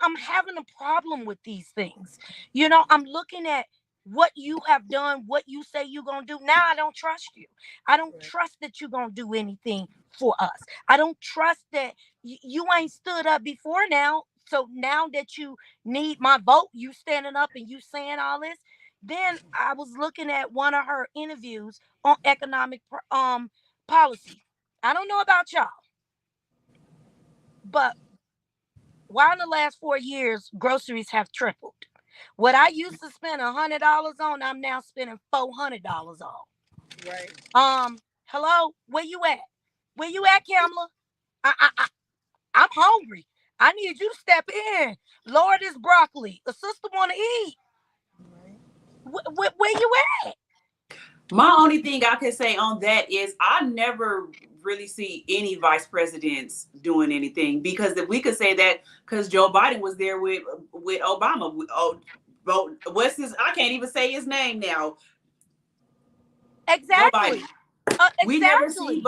I'm having a problem with these things. You know, I'm looking at what you have done, what you say you're going to do. Now I don't trust you. I don't trust that you're going to do anything for us. I don't trust that you ain't stood up before now. So now that you need my vote, you standing up and you saying all this. Then I was looking at one of her interviews on economic policy. I don't know about y'all, but why in the last 4 years, groceries have tripled. What I used to spend $100 on, I'm now spending $400 on. Right. Hello, where you at? Where you at, Kamala? I'm hungry. I need you to step in. Lower this broccoli. The sister want to eat. Where you at? My only thing I can say on that is I never really see any vice presidents doing anything, because if we could say that because Joe Biden was there with Obama. What's his? I can't even say his name now. Exactly. Exactly.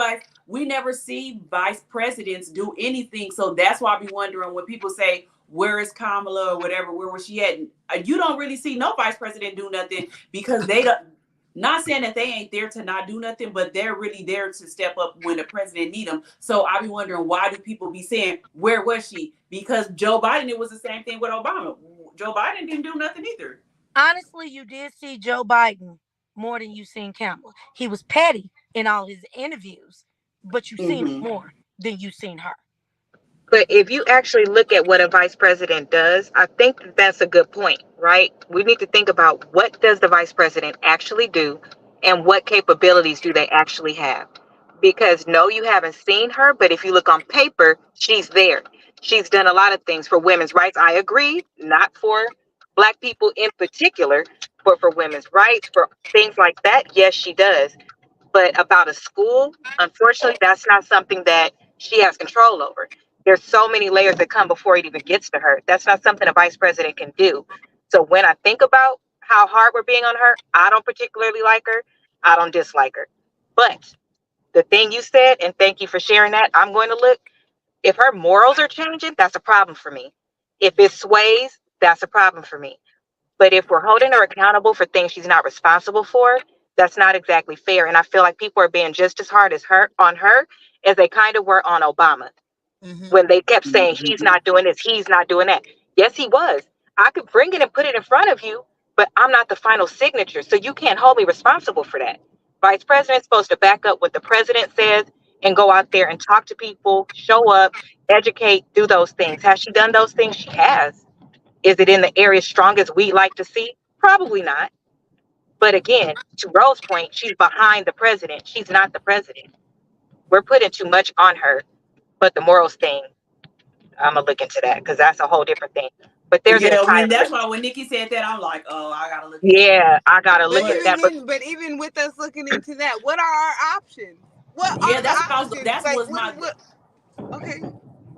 We never see vice presidents do anything. So that's why I be wondering when people say, where is Kamala or whatever, where was she at? You don't really see no vice president do nothing because they don't. Not saying that they ain't there to not do nothing, but they're really there to step up when the president need them. So I be wondering, why do people be saying, where was she? Because Joe Biden, it was the same thing with Obama. Joe Biden didn't do nothing either. Honestly, you did see Joe Biden more than you seen Kamala. He was petty in all his interviews, but you seen him more than you seen her. But if you actually look at what a vice president does, I think that's a good point, right? We need to think about, what does the vice president actually do and what capabilities do they actually have? Because no, you haven't seen her, but if you look on paper, she's there. She's done a lot of things for women's rights. I agree, not for Black people in particular, but for women's rights, for things like that. Yes, she does. But about a school, unfortunately, that's not something that she has control over. There's so many layers that come before it even gets to her. That's not something a vice president can do. So when I think about how hard we're being on her, I don't particularly like her. I don't dislike her. But the thing you said, and thank you for sharing that, I'm going to look. If her morals are changing, that's a problem for me. If it sways, that's a problem for me. But if we're holding her accountable for things she's not responsible for, that's not exactly fair. And I feel like people are being just as hard as on her as they kind of were on Obama. When they kept saying, he's not doing this, he's not doing that. Yes, he was. I could bring it and put it in front of you, but I'm not the final signature. So you can't hold me responsible for that. Vice president's supposed to back up what the president says and go out there and talk to people, show up, educate, do those things. Has she done those things? She has. Is it in the area strong as we like to see? Probably not. But again, to Rose's point, she's behind the president. She's not the president. We're putting too much on her. But the morals thing, I'm going to look into that because that's a whole different thing. But there's that's why when Nikki said that, I'm like, oh, I got to look into that. I got to look at that. But even with us looking into that, what are our options? Okay.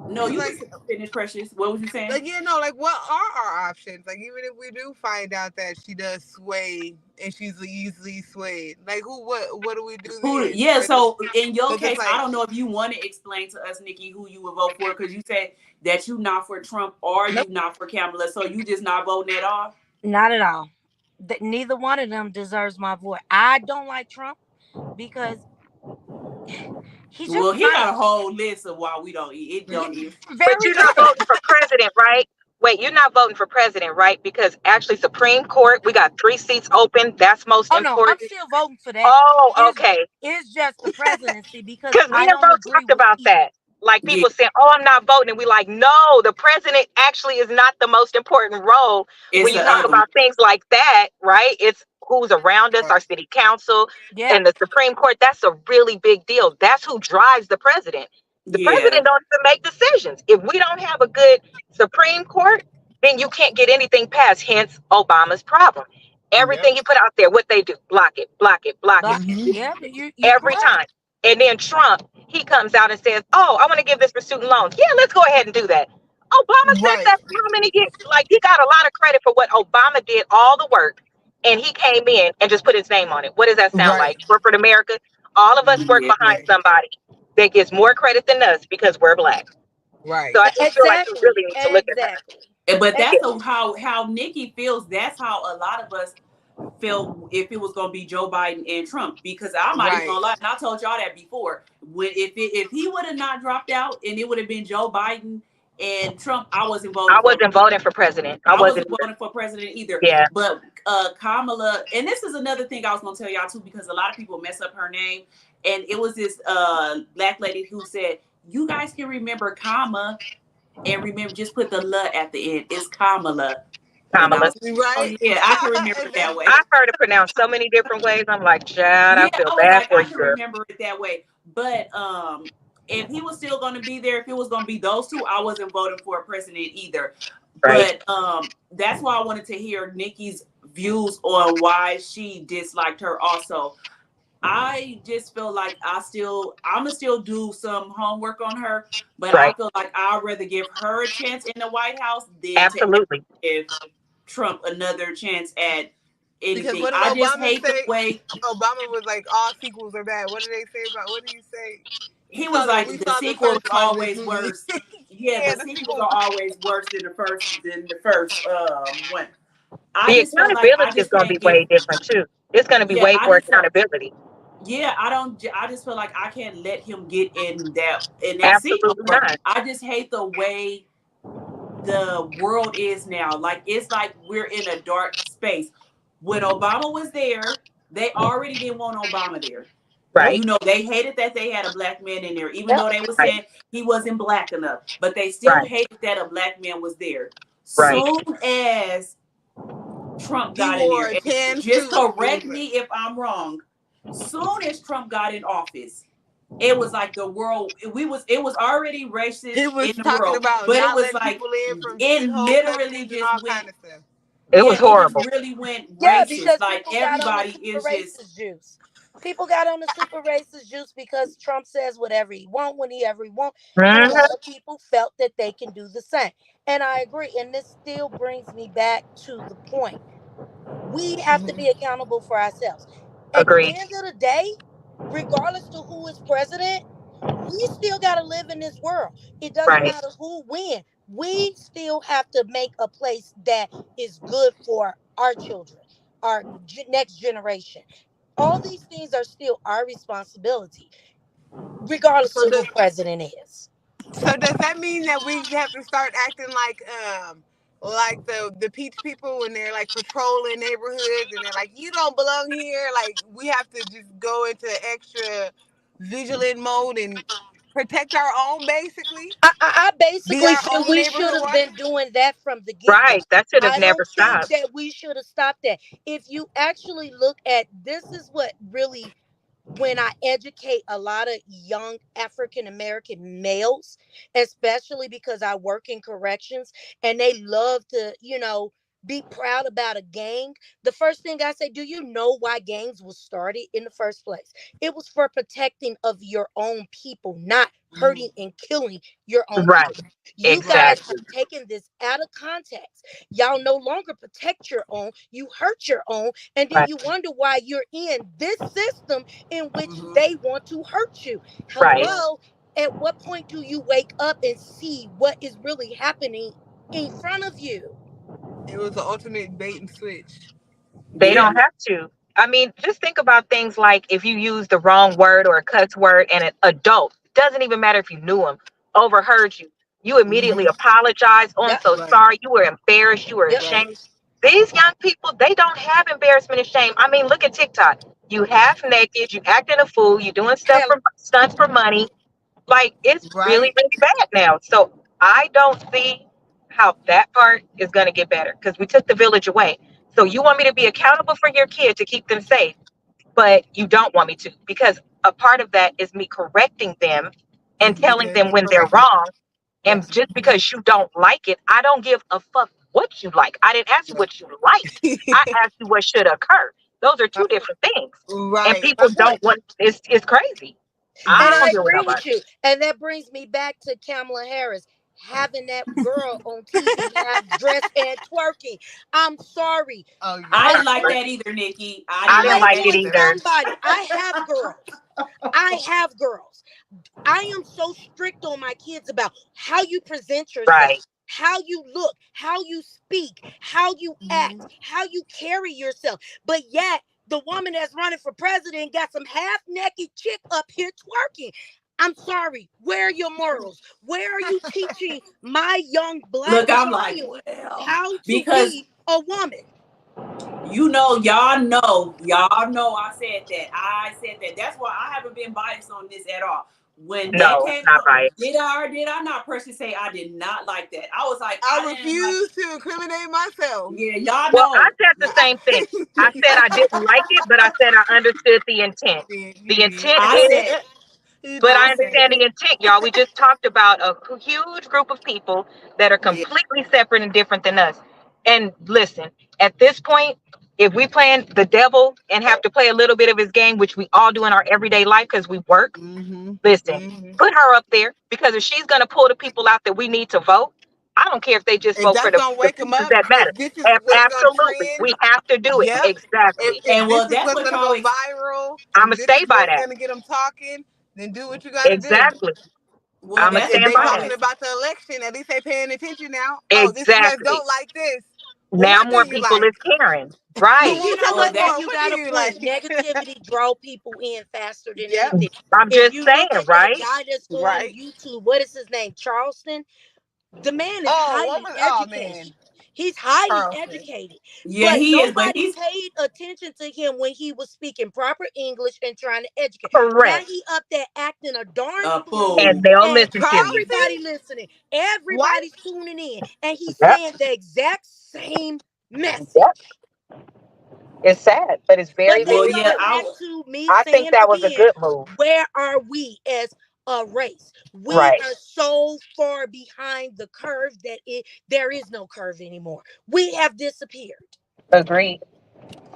No, you can finish, Precious. What was you saying? What are our options? Like, even if we do find out that she does sway and she's easily swayed, what do we do then? So in your case, I don't know if you want to explain to us, Nikki, who you would vote for, because you said that you not for Trump or you not for Kamala, so you just not voting at all? Not at all. Neither one of them deserves my vote. I don't like Trump because he got a whole list of why we don't eat. It don't eat. But you're not voting for president, right? Wait, you're not voting for president, right? Because actually, Supreme Court, we got 3 seats open. That's most important. No, I'm still voting for that. Oh, okay. It's just the presidency because we never talked about that. Like people saying, "Oh, I'm not voting," and we like, no, the president actually is not the most important role when you talk about things like that, right? It's who's around us, our city council, and the Supreme Court. That's a really big deal. That's who drives the president. The president don't even make decisions. If we don't have a good Supreme Court, then you can't get anything passed. Hence, Obama's problem. Everything he put out there, what they do, block it. Yeah, every time. And then Trump, he comes out and says, "Oh, I want to give this for student loans." Yeah, let's go ahead and do that. Obama said that how many years? Like, he got a lot of credit for what Obama did, all the work, and he came in and just put his name on it. What does that sound like? Corporate America? All of us work behind somebody that gets more credit than us because we're Black. Right. So I just feel like we really need to look at that. But that's how Nikki feels. That's how a lot of us felt if it was going to be Joe Biden and Trump, because I'm not even gonna lie, and I told y'all that before. If he would have not dropped out and it would have been Joe Biden and Trump, I wasn't voting. I wasn't voting for president. I wasn't voting for president either. Yeah. But Kamala, and this is another thing I was gonna tell y'all too, because a lot of people mess up her name, and it was this Black lady who said, "You guys can remember Kama, and remember just put the "la" at the end. It's Kamala." Kamala. Right? Yeah, I can remember it that way. I've heard it pronounced so many different ways. I'm like, child, I feel bad for you. I can remember it that way. But if he was still going to be there, if it was going to be those two, I wasn't voting for a president either. Right. But that's why I wanted to hear Nikki's views on why she disliked her also. I just feel like I'm gonna still do some homework on her, but I feel like I'd rather give her a chance in the White House than to give Trump another chance at anything. I just hate the way Obama was like, all sequels are bad. What did they say about? What did he say? He was like, the sequel is always worse. Yeah, Yeah, the the sequels sequel. are always worse than the first one. I The just feel like I accountability is just going to be can't give. way different too. It's going to be Yeah, way I more just feel. accountability. Yeah, I don't. I just feel like I can't let him get in that seat no Absolutely more. not. I just hate the way the world is now. Like it's like we're in a dark space. When Obama was there, they already didn't want Obama there. Right. You know, they hated that they had a black man in there, even Yep. though they were Right. saying he wasn't black enough. But they still Right. hated that a black man was there. Right. Soon as Trump He got in wore there, a tan and just suit. correct me if I'm wrong. Soon as Trump got in office, it was like the world. It was already racist He was in the talking world, about but it not was letting like people in from it shithole literally countries and just all went. kind of stuff. It was Yeah, it just horrible. really went Yeah, racist. because Like people got on the everybody super is just. racist juice. People got on the super racist juice because Trump says whatever he want whenever he want, and a Mhm. lot of people felt that they can do the same. And I agree. And this still brings me back to the point: we have to be accountable for ourselves. At the Agreed. end of the day, regardless to who is president, we still got to live in this world. It doesn't Right. matter who wins. We still have to make a place that is good for our children, our next generation. All these things are still our responsibility, regardless So to who does president is. so does that mean that we have to start acting like the Peach people when they're like patrolling neighborhoods and they're like, you don't belong here? Like we have to just go into extra vigilant mode and protect our own, basically. I Be basically our feel own we should neighborhood have watch. been doing that from the get go. Right. That should have I never don't think stopped. that we should have stopped that. If you actually look at this, is what really, when I educate a lot of young African American males, especially because I work in corrections and they love to, be proud about a gang. The first thing I say, do you know why gangs was started in the first place? It was for protecting of your own people, not hurting and killing your own Right. people. You guys Exactly. have taken this out of context. Y'all no longer protect your own, you hurt your own, and then Right. you wonder why you're in this system in which they want to hurt you. Right. Hello? At what point do you wake up and see what is really happening in front of you? It was the ultimate bait and switch. They Yeah. don't have to. I mean, just think about things like if you use the wrong word or a cuss word and an adult, doesn't even matter if you knew him, overheard you. You immediately apologize. Oh, I'm Yep. so Right. sorry. You were embarrassed. You were Yep. ashamed. These young people, they don't have embarrassment and shame. I mean, look at TikTok. You half naked, you acting a fool, you doing stuff Hell, for stunts for money. Like it's really, Right. really bad now. So I don't see how that part is gonna get better because we took the village away. So you want me to be accountable for your kid to keep them safe, but you don't want me to because a part of that is me correcting them and telling them when they're wrong. And yes. just because you don't like it, I don't give a fuck what you like. I didn't ask you what you liked. I asked you what should occur. Those are two different things. And Right. people don't want it's crazy. I And I don't deal with agree nobody. with you. And that brings me back to Kamala Harris having that girl on TV half dressed and twerking. I'm sorry. Oh yeah. I didn't like that either, Nikki. I didn't Wait like for it either. somebody. I have girls. I have girls. I am so strict on my kids about how you present yourself, Right. how you look, how you speak, how you act, how you carry yourself. But yet, the woman that's running for president got some half-naked chick up here twerking. I'm sorry. Where are your morals? Where are you teaching my young black Look, I'm like, child well, how to because be a woman? y'all know, I said that. I said that. That's why I haven't been biased on this at all. When that No, came not up, right. did I not personally say I did not like that? I was like, I didn't like. refuse to incriminate myself. Yeah, y'all Well, know. I said the same thing. I said I didn't like it, but I said I understood the intent. The intent I is, said, but I I said, understand the intent, y'all. We just talked about a huge group of people that are completely separate and different than us. And listen, at this point, if we playing the devil and have to play a little bit of his game, which we all do in our everyday life because we work, listen, put her up there because if she's gonna pull the people out that we need to vote, I don't care if they just If vote for that's the gonna wake them pieces up, that matter. if this is what's gonna Absolutely, trend, we have to do it. yep. Exactly. If And well, this is that's what's what gonna y'all go viral, I'ma if this stay is by what's that. gonna get them talking, then do what you gotta do. Exactly. Well, I'ma If that's stand they by talking that. about the election, at least they paying attention now. Oh, this is us Exactly. don't like this. Well, Now what do more you people like? is caring. Well, Right. You know tell well us what? that more. And you What do got a you point. like? Negativity draw people in faster than Yep. anything. I'm If just you saying, look at that right? guy that's on Right. YouTube, what is his name? Charleston. The man is Oh, what highly was? Oh educated. man, He's highly Charleston. educated. yeah But he is, but nobody he's paid attention to him when he was speaking proper English and trying to educate. Now Correct. he up there acting a darn a fool, And fool. they'll and listen to you. everybody listening, everybody's tuning in, and he's Yep. saying the exact same message. Yep. It's sad, but it's very, But that Well, very goes yeah, true. back to me I think saying that was a again, good move. where are we as a race? We Right. are so far behind the curve that there is no curve anymore. We have disappeared. Agreed.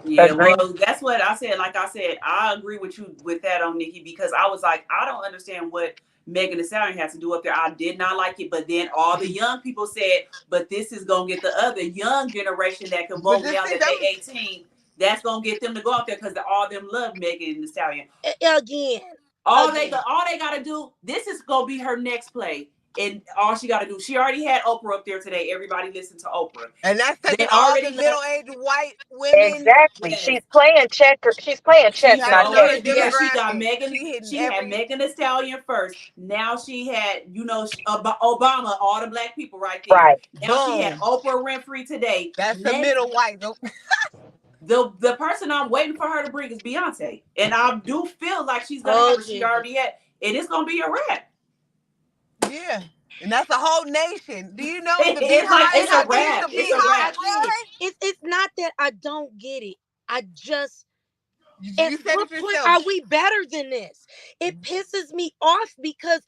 yeah. Agreed. Well, that's what I said. Like I said, I agree with you with that on Nikki, because I was like, I don't understand what Megan Thee Stallion has to do up there. I did not like it, but then all the young people said, but this is gonna get the other young generation that can vote now that they 18. That's gonna get them to go out there because all them love Megan Thee Stallion. Again, All they gotta do. This is gonna be her next play, and all she gotta do. She already had Oprah up there today. Everybody listened to Oprah. And that's They taking all already the left. middle-aged white women. Exactly. Yes. She's playing checker. She's playing She chess, has not So another checkers. yeah, she got demographic. Megan. She hitting She had every. Megan Thee Stallion first. Now she had, Obama, all the black people right there. Right. Now she had Boom. Oprah Winfrey today. That's the Next, middle white. the person I'm waiting for her to bring is Beyonce, and I do feel like she's gonna Oh, have it. She Jesus. already had, and it's gonna be a wrap. Yeah. And that's a whole nation. Do you know the It's Beehive? like it's How a big wrap. the It's a Beehive wrap. was? It's not that I don't get it. I just You at said what it point yourself. are we better than this? It pisses me off because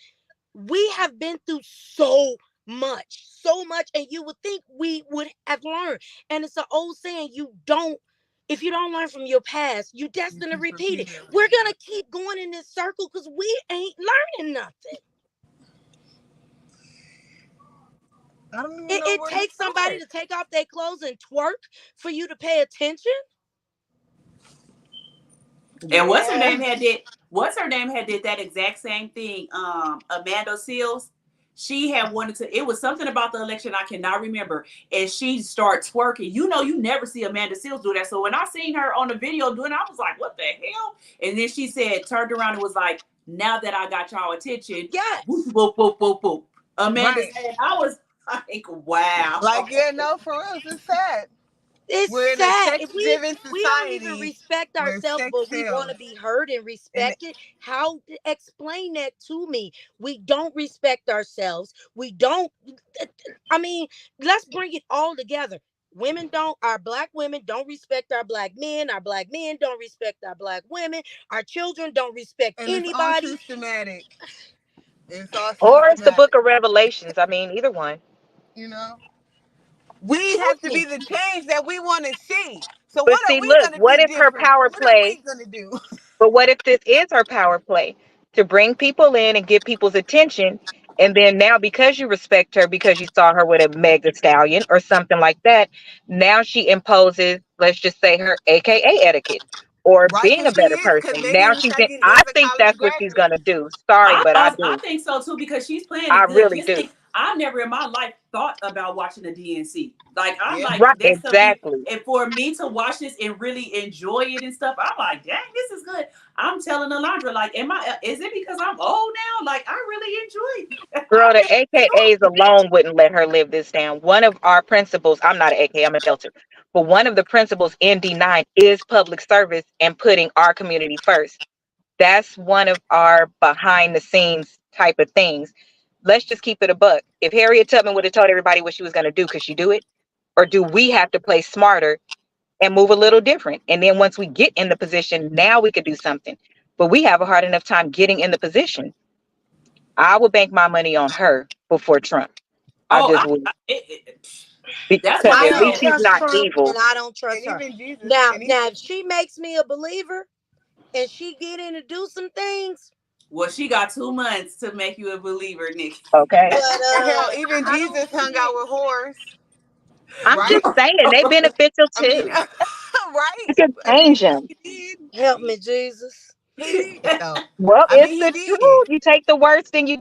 we have been through so much, and you would think we would have learned. And it's an old saying: if you don't learn from your past, you're destined to repeat it. We're gonna keep going in this circle because we ain't learning nothing. I don't even know It where takes to somebody start. to take off their clothes and twerk for you to pay attention. And what's her Yeah. name had did that exact same thing. Amanda Seals. She had wanted to. It was something about the election I cannot remember, and she started twerking. You never see Amanda Seals do that. So when I seen her on the video doing it, I was like, "What the hell?" And then she turned around and was like, "Now that I got y'all attention, Yes. whoop, whoop, whoop, whoop, whoop." Amanda Right. said, "I was like, wow." Like, yeah, no, for real, it's sad. It's We're in a sad. If sex-driven we don't even society respect where ourselves, sex but we sells. want to be heard and respected. How explain that to me? We don't respect ourselves. We don't. I mean, let's bring it all together. Our black women don't respect our black men. Our black men don't respect our black women. Our children don't respect And it's all anybody. systematic. It's all Or it's the systematic. Book of Revelations. I mean, either one. You know, we have to be the change that we want to see. So But what see, are we look, gonna what do if her different? power What are play? we gonna do? But what if this is her power play to bring people in and get people's attention? And then now, because you respect her, because you saw her with a Meg Thee Stallion or something like that, now she imposes, let's just say, her AKA etiquette or Right, being a because she better is. Because person. Megan Now Thee she's. Stallion I is a think college that's what she's graduate. gonna do. Sorry, but I I do. think so too, because she's playing I it good. really Just do. think, I never in my life thought about watching the DNC. Like I'm Yeah. like, Right, that's something. exactly. And for me to watch this and really enjoy it and stuff, I'm like, dang, this is good. I'm telling Alondra, like, is it because I'm old now? Like, I really enjoy it. Girl, the AKAs alone wouldn't let her live this down. One of our principles, I'm not an AKA, I'm a Delta, but one of the principles in D9 is public service and putting our community first. That's one of our behind the scenes type of things. Let's just keep it a buck. If Harriet Tubman would have told everybody what she was going to do, could she do it? Or do we have to play smarter and move a little different? And then once we get in the position, now we could do something. But we have a hard enough time getting in the position. I would bank my money on her before Trump. I just would. That's Because why I at don't least he's trust not Trump, evil. and I don't trust And her. even Jesus. Now, and even- if she makes me a believer, and she get in to do some things, well, she got 2 months to make you a believer, Nick. Okay. but Hell, even I Jesus don't hung see out it. with whores. I'm Right? just saying, they beneficial I mean, too. right? You can change them. He did. Help me, Jesus. He did though. Well, I it's mean, the he did. truth. You take the worst and You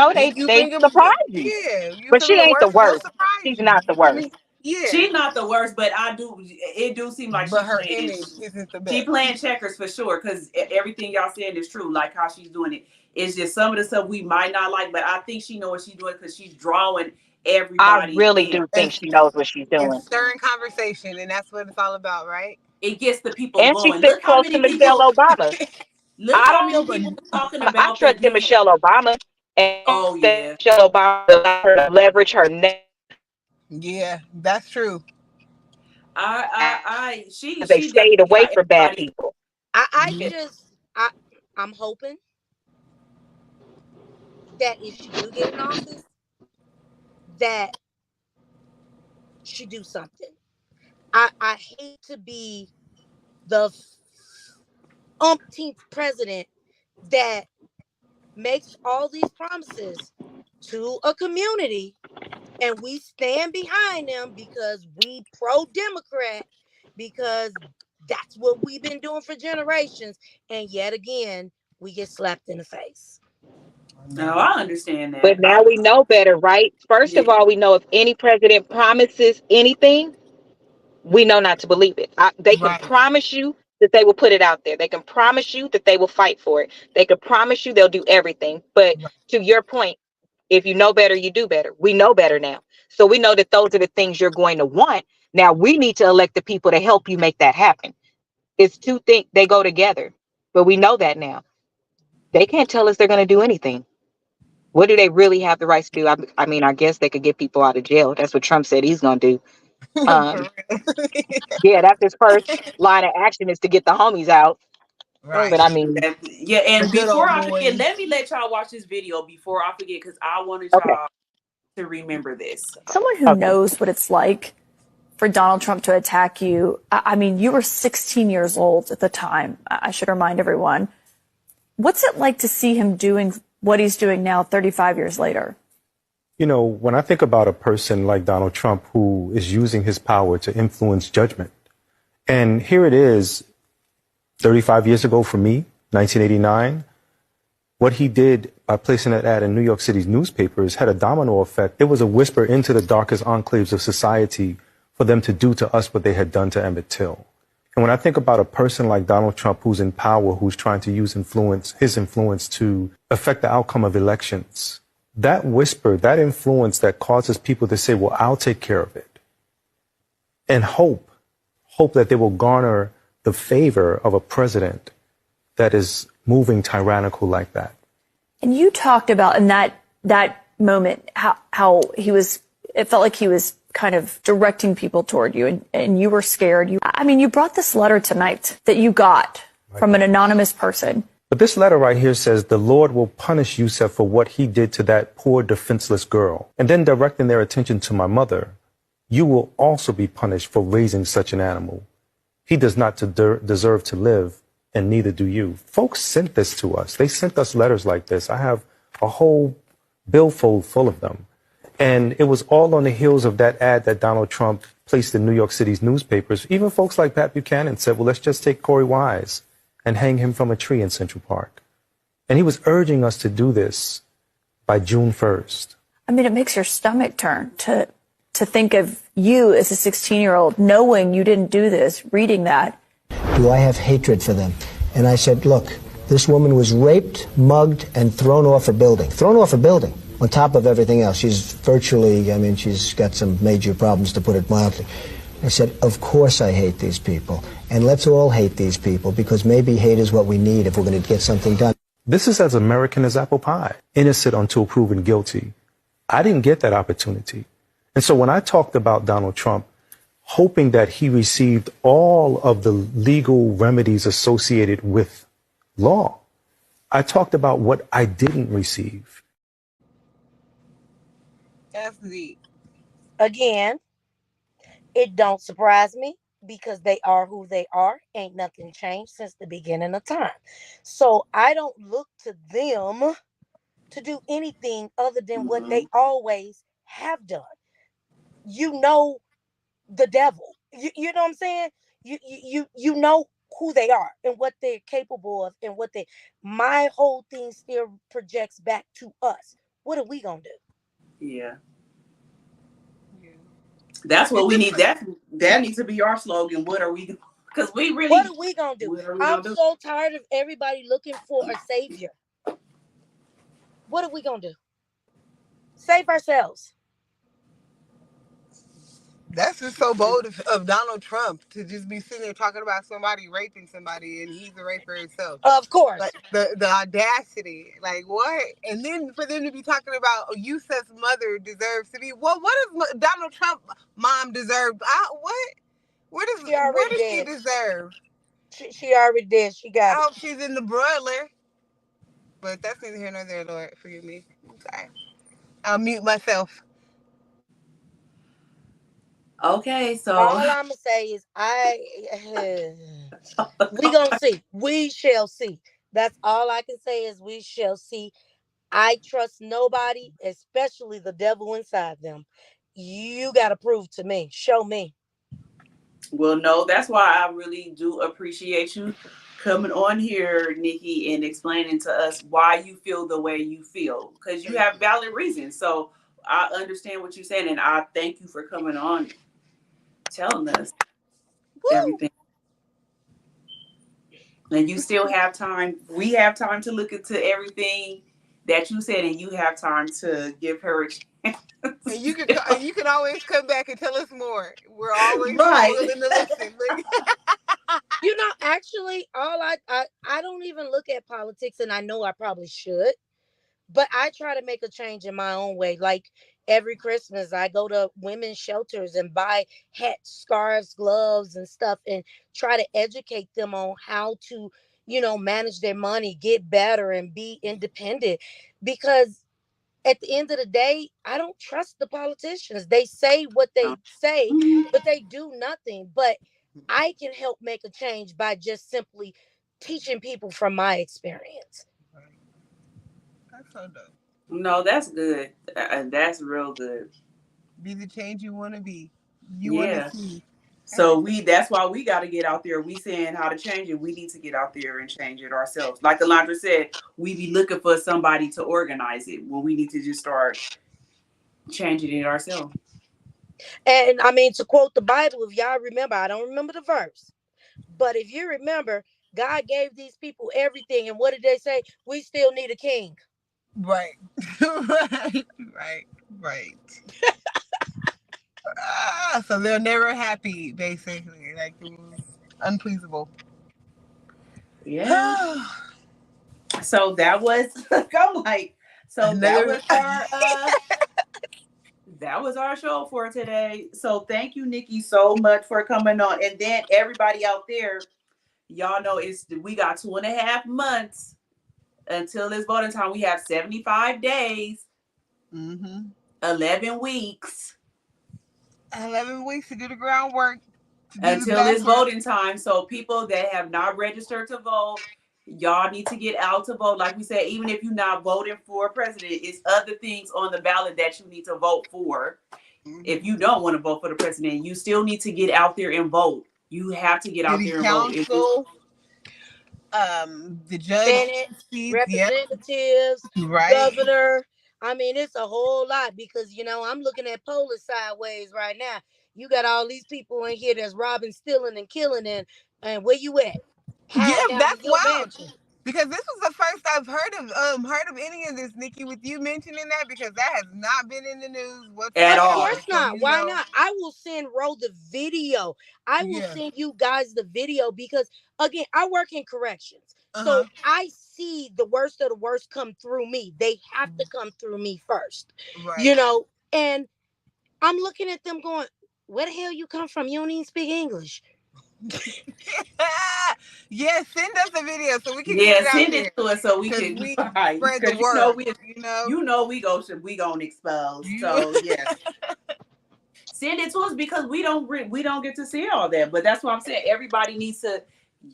they bring him. surprise you. Yeah, you But feel she me? The ain't the worst will worst. surprise She's you. not the You feel worst. me? Yeah. She's not the worst, but it do seem like But her image isn't the she best. playing checkers for sure. Because everything y'all saying is true. Like how she's doing it. It's just some of the stuff we might not like, but I think she knows what she's doing because she's drawing I everybody really in. do And, think she knows what she's and doing. stirring conversation, and that's what it's all about, right? It gets the people And she going. sits Look how close to many Michelle people. Obama. Look I how don't many No, but people talking I about that trusted beautiful. Michelle Obama and Oh yeah, Michelle Obama allowed her to leverage her net yeah, that's true. she as they stayed definitely away got from bad everybody. people. I'm hoping that if she do get in office, that she do something. I hate to be the umpteenth president that makes all these promises to a community and we stand behind them because we pro-Democrat, because that's what we've been doing for generations, and yet again we get slapped in the face. No, I understand But that. now we know better, right? First Yeah, of all, we know if any president promises anything, we know not to believe it. They can Right. promise you that they will put it out there. They can promise you that they will fight for it. They can promise you they'll do everything. But Right. to your point, if you know better, you do better. We know better now. So we know that those are the things you're going to want. Now we need to elect the people to help you make that happen. It's two things, they go together. But we know that now. They can't tell us they're going to do anything. What do they really have the rights to do? I mean, I guess they could get people out of jail. That's what Trump said he's going to do. For real. Yeah, that's his first line of action is to get the homies out. Right. But I mean, yeah. The And good before old I forget, boys. let me let y'all watch this video before I forget because I wanted okay, y'all to remember this. Someone who okay. knows what it's like for Donald Trump to attack you. I mean, you were 16 years old at the time. I should remind everyone. What's it like to see him doing what he's doing now, 35 years later? You know, when I think about a person like Donald Trump who is using his power to influence judgment, and here it is, 35 years ago for me, 1989, what he did by placing that ad in New York City's newspapers had a domino effect. It was a whisper into the darkest enclaves of society for them to do to us what they had done to Emmett Till. And when I think about a person like Donald Trump who's in power, who's trying to use his influence to affect the outcome of elections, that whisper, that influence that causes people to say, well, I'll take care of it. And hope that they will garner the favor of a president that is moving tyrannical like that. And you talked about in that moment how it felt like he was kind of directing people toward you and you were scared. You brought this letter tonight that you got from an anonymous person. But this letter right here says the Lord will punish Yusef for what he did to that poor defenseless girl. And then directing their attention to my mother, you will also be punished for raising such an animal. He does not deserve to live, and neither do you. Folks sent this to us. They sent us letters like this. I have a whole billfold full of them. And it was all on the heels of that ad that Donald Trump placed in New York City's newspapers. Even folks like Pat Buchanan said, well, let's just take Corey Wise and hang him from a tree in Central Park. And he was urging us to do this by June 1st. I mean, it makes your stomach turn to think of you as a 16-year-old knowing you didn't do this, reading that. Do I have hatred for them? And I said, look, this woman was raped, mugged, and thrown off a building. Thrown off a building. On top of everything else, she's she's got some major problems, to put it mildly. I said, of course I hate these people. And let's all hate these people, because maybe hate is what we need if we're going to get something done. This is as American as apple pie. Innocent until proven guilty. I didn't get that opportunity. And so when I talked about Donald Trump, hoping that he received all of the legal remedies associated with law, I talked about what I didn't receive. That's deep. Again, it don't surprise me because they are who they are. Ain't nothing changed since the beginning of time. So I don't look to them to do anything other than what they always have done. You know the devil. You know what I'm saying? You know who they are and what they're capable of and my whole thing still projects back to us. What are we gonna do? Yeah. That's what we need. That needs to be our slogan. What are we? Because we really. What are we gonna do? I'm do? so tired of everybody looking for a savior. What are we gonna do? Save ourselves. That's just so bold of Donald Trump to just be sitting there talking about somebody raping somebody, and he's a raper himself. Of course. Like the audacity, like what? And then for them to be talking about Yusef's mother deserves to be. Well, what does Donald Trump mom deserve? What does she deserve? She already did. She got. I hope she's in the broiler. But that's neither here nor there, Lord. Forgive me. I'm sorry. I'll mute myself. Okay, so all I'm gonna say is we gonna see. We shall see. That's all I can say is we shall see. I trust nobody, especially the devil inside them. You gotta prove to me. Show me. Well, no, that's why I really do appreciate you coming on here, Nikki, and explaining to us why you feel the way you feel, because you have valid reasons. So I understand what you're saying, and I thank you for coming on, telling us everything. And you still have time. We have time to look into everything that you said, and you have time to give her a chance. And you can always come back and tell us more. We're always willing to listen. You know, actually, I don't even look at politics, and I know I probably should, but I try to make a change in my own way. Like every Christmas, I go to women's shelters and buy hats, scarves, gloves, and stuff, and try to educate them on how to, manage their money, get better, and be independent. Because at the end of the day, I don't trust the politicians. They say what they say, but they do nothing. But I can help make a change by just simply teaching people from my experience. That's so dope. No, that's good. That's real good. Be the change you want to be. You want to see. So that's why we got to get out there. We saying how to change it. We need to get out there and change it ourselves. Like Alondra said, we be looking for somebody to organize it. Well, we need to just start changing it ourselves. And I mean, to quote the Bible, if y'all remember, I don't remember the verse, but if you remember, God gave these people everything. And what did they say? We still need a king. Right. Right. So they're never happy, basically. Like, it was unpleasable. Yeah. So that was, I'm like, so that was our show for today. So thank you, Nikki, so much for coming on. And then everybody out there, y'all know we got 2.5 months until it's voting time. We have 75 days, 11 weeks. 11 weeks to do the groundwork. Until it's voting time. So people that have not registered to vote, y'all need to get out to vote. Like we said, even if you're not voting for president, it's other things on the ballot that you need to vote for. If you don't want to vote for the president, you still need to get out there and vote. You have to get out there and vote. The judge, Senate, representatives, governor. I mean, it's a whole lot because, I'm looking at polling sideways right now. You got all these people in here that's robbing, stealing, and killing, and where you at? That's wild. Because this was the first I've heard of any of this, Nikki, with you mentioning that, because that has not been in the news whatsoever. At all. Of course not. Why not? I will send Ro the video. I will send you guys the video because, again, I work in corrections. So I see the worst of the worst come through me. They have to come through me first. Right. And I'm looking at them going, where the hell you come from? You don't even speak English. Yeah, send us a video so we can get it out send it to us so we can spread the word. We gonna expose. So send it to us because we don't get to see all that. But that's what I'm saying. Everybody needs to.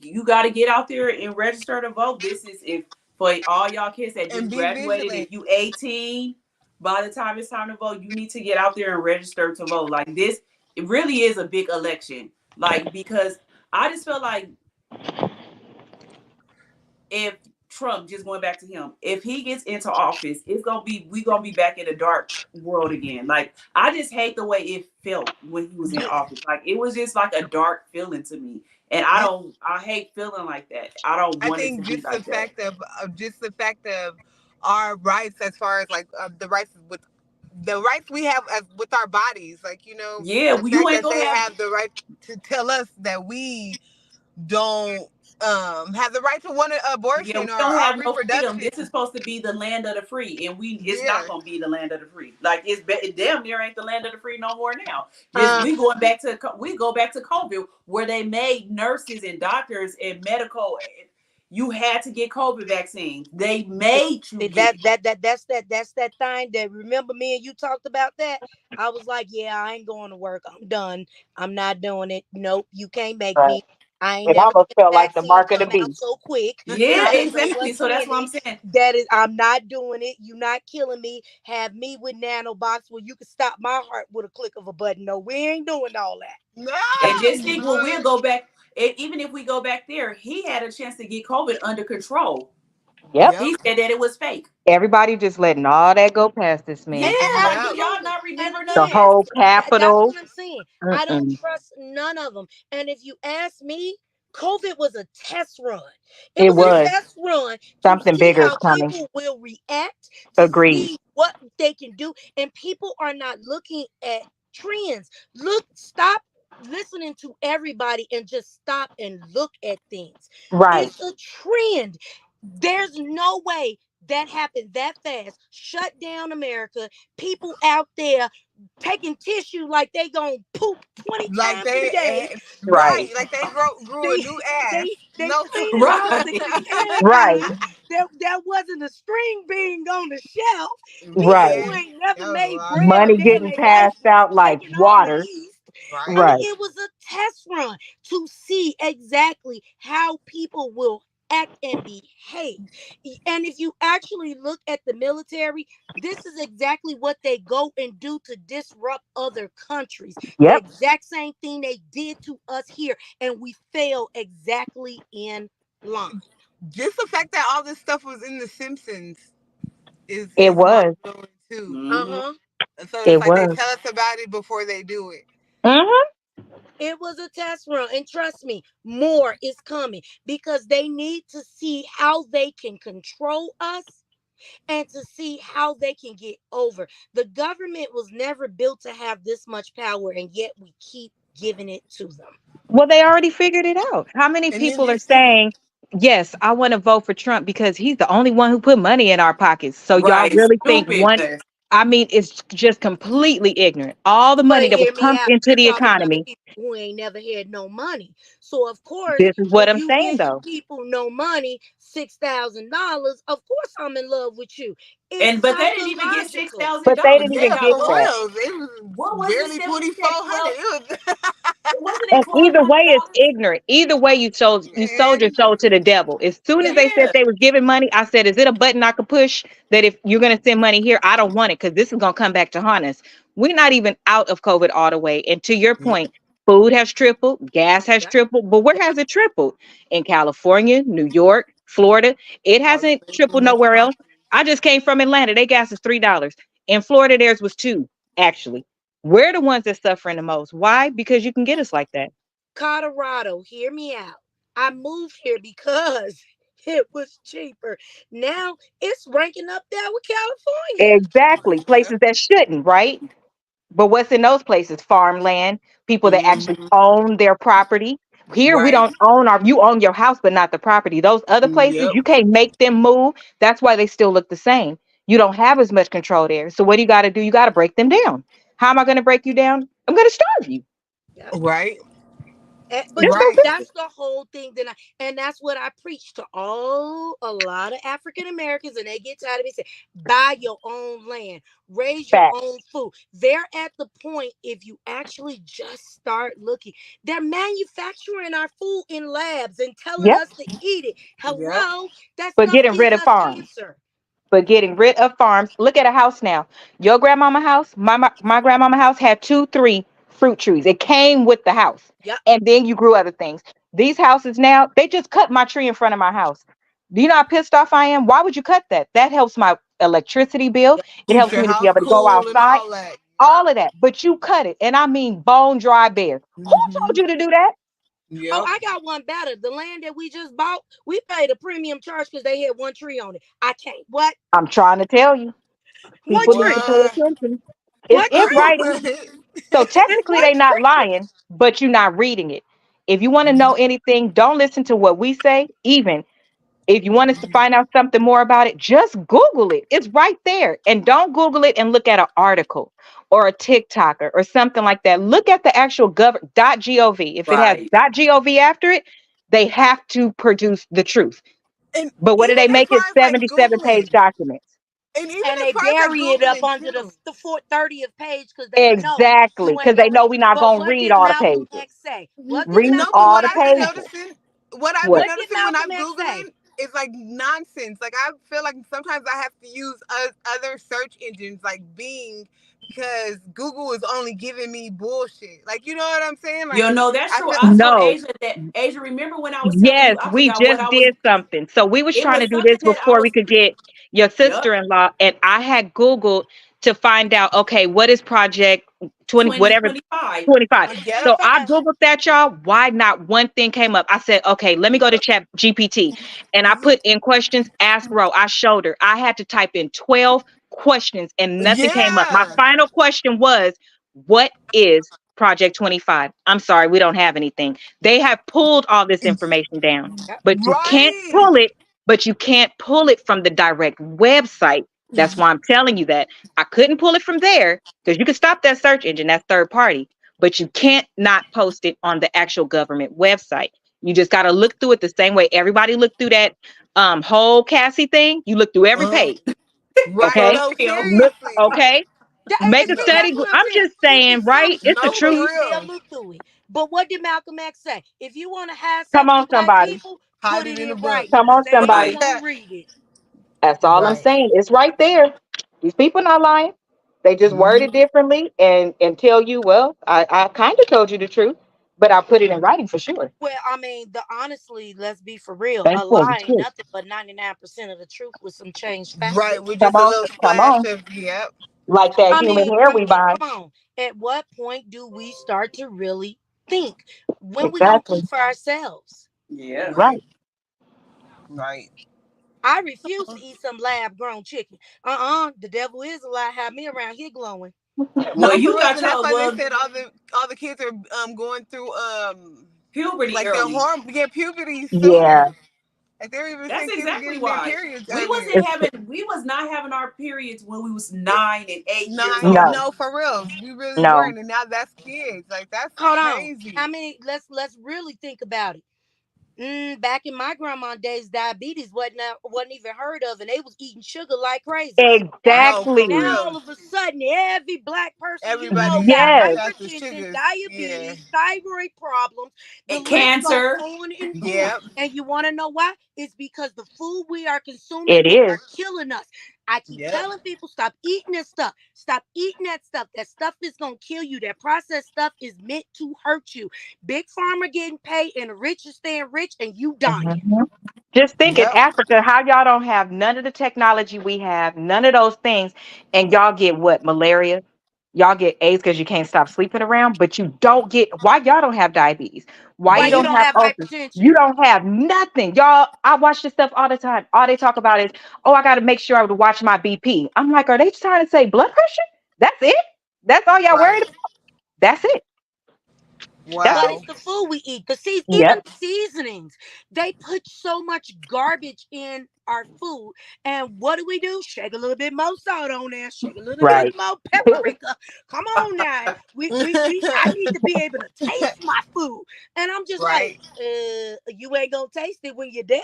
You got to get out there and register to vote. This is for all y'all kids that just graduated. If you 18, by the time it's time to vote, you need to get out there and register to vote. Like this, it really is a big election. Like, because I just feel like if Trump, just going back to him, if he gets into office, we're gonna be back in a dark world again. Like, I just hate the way it felt when he was in office. Like, it was just like a dark feeling to me. And I hate feeling like that. I don't I want it think to be just like the that. fact of our rights, as far as like the rights we have as with our bodies, like, you know, Yeah, the you fact ain't that they gonna have. have the right to tell us that we don't have the right to want an Yeah, abortion we or don't our have no freedom. reproduction. This is supposed to be the land of the free, and it's Yeah. not gonna be the land of the free. Like, it damn near ain't the land of the free no more now. Uh, We go back to COVID, where they made nurses and doctors and medical. You had to get COVID vaccines. They made you get it. that's that thing that, remember me and you talked about that. I was like, yeah, I ain't going to work. I'm done. I'm not doing it. Nope, you can't make Right. me. I ain't It never almost seen felt a like the vaccine mark of the come out beast. so quick. Yeah, I don't know exactly. what's So that's in what I'm it. saying. That is, I'm not doing it. You not killing me. Have me with nanobox where you can stop my heart with a click of a button. No, we ain't doing all that. No. And just think, when we'll go back, even if we go back there, he had a chance to get COVID under control. Yep. Yep. He said that it was fake. Everybody just letting all that go past this man. Yeah, like, do y'all Absolutely. not And remember none The of again, this? whole that's Capitol. what I'm saying. I don't Mm-mm. trust none of them. And if you ask me, COVID was a test run. It It was a was. test run to Something see bigger is how coming. people will react, to Agreed. see what they can do. And people are not looking at trends. Stop listening to everybody and just stop and look at things. Right. It's a trend. There's no way that happened that fast. Shut down America. People out there taking tissue like they gonna poop 20 Like times a day. Right. like they grew a They new ass. they No. cleaning stuff that you can't Right. eat. That wasn't a string being on the shelf. Right. People who ain't never That was made wild. bread a Money day in getting their life passed out like taking all the water. yeast. I mean, Right. it was a test run to see exactly how people will act and behave. And if you actually look at the military, this is exactly what they go and do to disrupt other countries. The Yep. exact same thing they did to us here, and we fell exactly in line. Just the fact that all this stuff was in The Simpsons is It was. mind-blowing too. Uh-huh. So It it's like they was. tell us about it before they do it. Mm-hmm. It was a test run, and trust me, more is coming, because they need to see how they can control us and to see how they can get over. The government was never built to have this much power, and yet we keep giving it to them. Well, they already figured it out. How many And then people are just saying, yes, I want to vote for Trump because he's the only one who put money in our pockets? So y'all Right. really think Stupid. I mean, it's just completely ignorant. All the But money that was hear me pumped out. into You're the talking about economy. people who ain't never had no money. So of course, This is what when I'm you saying, give though. people no money, $6,000, of course I'm in love with you. But they didn't even get psychological. But they $6,000. didn't They even yeah, got get for what that. was real. It was what was barely it? Stephanie said $2,400. wasn't And it either way, it's $1,200? ignorant. Either way, you sold your Man. soul to the devil. As soon as they said Yeah. they was giving money, I said, "Is it a button I could push that if you're gonna send money here, I don't want it because this is gonna come back to haunt us." We're not even out of COVID all the way. And to your point, food has tripled, gas has tripled, but where has it tripled? In California, New York, Florida. It All the hasn't major tripled nowhere else. metropolises. I just came from Atlanta. Their gas is $3. In Florida, theirs was $2, actually. We're the ones that's suffering the most. Why? Because you can get us like that. Colorado, hear me out. I moved here because it was cheaper. Now it's ranking up there with California. Exactly. Places that shouldn't, right? But what's in those places? Farmland, people that actually own their property. Here we Right. don't you own your house, but not the property. Those other places, Yep. you can't make them move. That's why they still look the same. You don't have as much control there. So what do? You got to break them down. How am I going to break you down? I'm going to starve you. Yeah. Right. But It's so Right. that's the whole thing and that's what I preach to a lot of African Americans, and they get tired of me saying, buy your own land, raise your fact. own food. They're at the point, if you actually just start looking, they're manufacturing our food in labs and telling Yep. us to eat it. Hello, that But stuff getting gives rid of us farms. cancer. But getting rid of farms. Look at a house now. Your grandmama house, my grandmama house had 2, 3 fruit trees. It came with the house. Yep. And then you grew other things. These houses now, they just cut my tree in front of my house. Do you know how pissed off I am? Why would you cut that? That helps my electricity bill. It Keeps helps your me to be house able to go cool and outside. all that. All of that. But you cut it. And I mean bone dry bare. Who told you to do that? Yep. Oh, I got one better. The land that we just bought, we paid a premium charge because they had one tree on it. I can't. What? I'm trying to tell you. One People need tree. to pay attention. It's What in tree? writing. So technically What they're not tree? lying, but you're not reading it. If you want to know anything, don't listen to what we say. Even if you want us to find out something more about it, just Google it. It's right there. And don't Google it and look at an article or a TikToker or something like that. Look at the actual .gov. If it has Right. .gov after it, they have to produce the truth. And But what do even they as make far it as like 77-page Googling, documents? and even And as they far as like bury it up Googling under too. the 30th page because they know Exactly. you ain't Because they gonna know read. we're not But going to what read did all the Malcolm pages. X say? What did Read No, Malcolm but all what the X I've been say? pages. noticing, what I've What? been What did noticing when I'm Malcolm X say? Googling is like nonsense. Like I feel like sometimes I have to use other search engines like Bing because Google is only giving me bullshit. Like, you know what I'm saying? Like, You know, that's I true. feel I told No. Asia that, Asia, remember when I was telling you, Yes, I we forgot what just I was, did something. So we was it trying to was do something this that I before we was, could get your yep, sister-in-law, and I had Googled to find out, okay, what is Project 20, whatever, 2025. 25. Yep. So I Googled that, y'all. Why not one thing came up? I said, okay, let me go to Chat GPT. And I put in questions, ask Ro. I showed her. I had to type in 12 questions and nothing came up. My Yeah. final question was, what is Project 25? I'm sorry, we don't have anything. They have pulled all this information down, but you can't Right. pull it, but you can't pull it from the direct website. That's why I'm telling you that. I couldn't pull it from there because you can stop that search engine, that's third party, but you can't not post it on the actual government website. You just got to look through it the same way everybody looked through that whole Cassie thing. You look through every page. Right. Okay. No, Look, seriously. okay. Make And a see, study. that's what I'm I'm saying. just saying, right? It's the No, for You truth. still real. look through it. But what did Malcolm X say? If you want to have Come sex on, with black somebody. people, Hide put it it in a in book. writing Come because on, they somebody. ain't gonna read it. That's all I'm Right. saying. It's right there. These people not lying. They just word it differently and tell you, well, I kind of told you the truth, but I put it in writing for sure. Well, I mean, honestly, let's be for real. Thank A you. lie ain't nothing but 99% of the truth with some changed Right. facets. With Come just a on, little come splash on. of, yep. Like that human hair we buy. Come on. At what point do we start to really think? When we gonna Exactly. eat for ourselves? yeah. Right. Right. I refuse to eat some lab grown chicken. The devil is a lie. Have me around here glowing. Well, No, for you real. got And that's your why they little said all the kids are going through puberty like their early. puberty Yeah. sooner. Like they're even That's saying kids are exactly getting their why. periods We earlier. was not having our periods when we was 9 and 8 years Nine. old. No. No, for real. We really No. weren't, and now that's kids. Like that's Hold on. crazy. How many? Let's really think about it. Back in my grandma's days, diabetes wasn't even heard of, and they was eating sugar like crazy. No, for Exactly. Now real. all of a sudden, every black person you Everybody know got has Yes. the hypertension, sugars. Yeah. diabetes, thyroid problems. The And list goes cancer. on and on. Yep. And you want to know why? It's because the food we are consuming It is. are killing us. I keep Yep. telling people, stop eating this stuff. Stop eating that stuff. That stuff is going to kill you. That processed stuff is meant to hurt you. Big Pharma getting paid and the rich is staying rich and you dying. Mhm. Just think in Yep. Africa, how y'all don't have none of the technology we have, none of those things, and y'all get what? Malaria? Y'all get AIDS because you can't stop sleeping around, but you don't get why y'all don't have diabetes, why Why you you don't don't have have ulcers, hypertension? you don't have nothing. Y'all, I watch this stuff all the time. All they talk about is, oh, I gotta make sure I would watch my BP. I'm like, are they trying to say blood pressure? That's it? That's all y'all worried Right. about? That's it. That's But it. Wow. it's the food we eat. Even Yep. the seasonings. They put so much garbage in our food. And what do? Shake a little bit more salt on there. Shake a little bit Right. more paprika. Come on now. I need to be able to taste my food. And I'm just like, Right. you ain't gonna taste it when you're dead.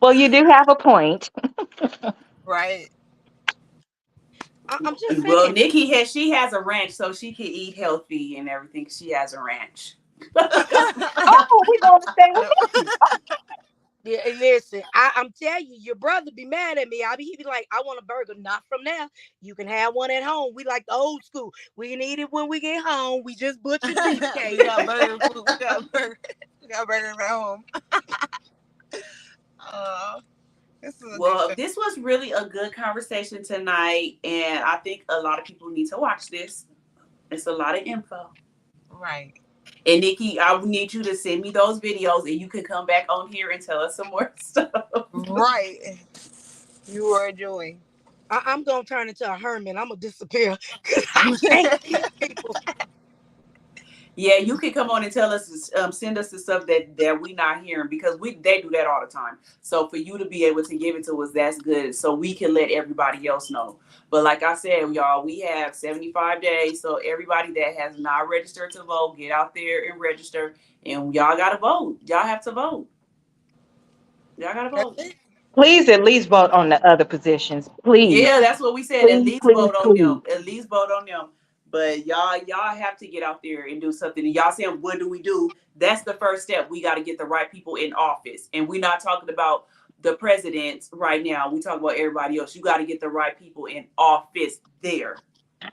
Well, you do have a point. Right. I'm just Well, saying. Nikki she has a ranch, so she can eat healthy and everything. She has a ranch. Oh, we're going to stay with Nikki. Yeah, and listen, I'm telling you, your brother be mad at me. He be like, I want a burger, not from there. You can have one at home. We like the old school. We can eat it when we get home. We just butchered beefcake. We got burger food. We got burgers at home. Well, this was really a good conversation tonight, and I think a lot of people need to watch this. It's a lot of info. Right. And Nikki, I need you to send me those videos, and you can come back on here and tell us some more stuff. Right. You are a joy. I'm gonna turn into a hermit. I'm gonna disappear because I can't see people. Yeah, you can come on and tell us, send us the stuff that we not hearing, because they do that all the time. So for you to be able to give it to us, that's good. So we can let everybody else know. But like I said, y'all, we have 75 days. So everybody that has not registered to vote, get out there and register. And y'all got to vote. Y'all have to vote. Y'all got to vote. Please at least vote on the other positions. Please. Yeah, that's what we said. Please, at least please, vote on please. them. At least vote on them. But y'all have to get out there and do something. And y'all saying, what do we do? That's the first step. We got to get the right people in office. And we're not talking about the president right now. We talk about everybody else. You got to get the right people in office there.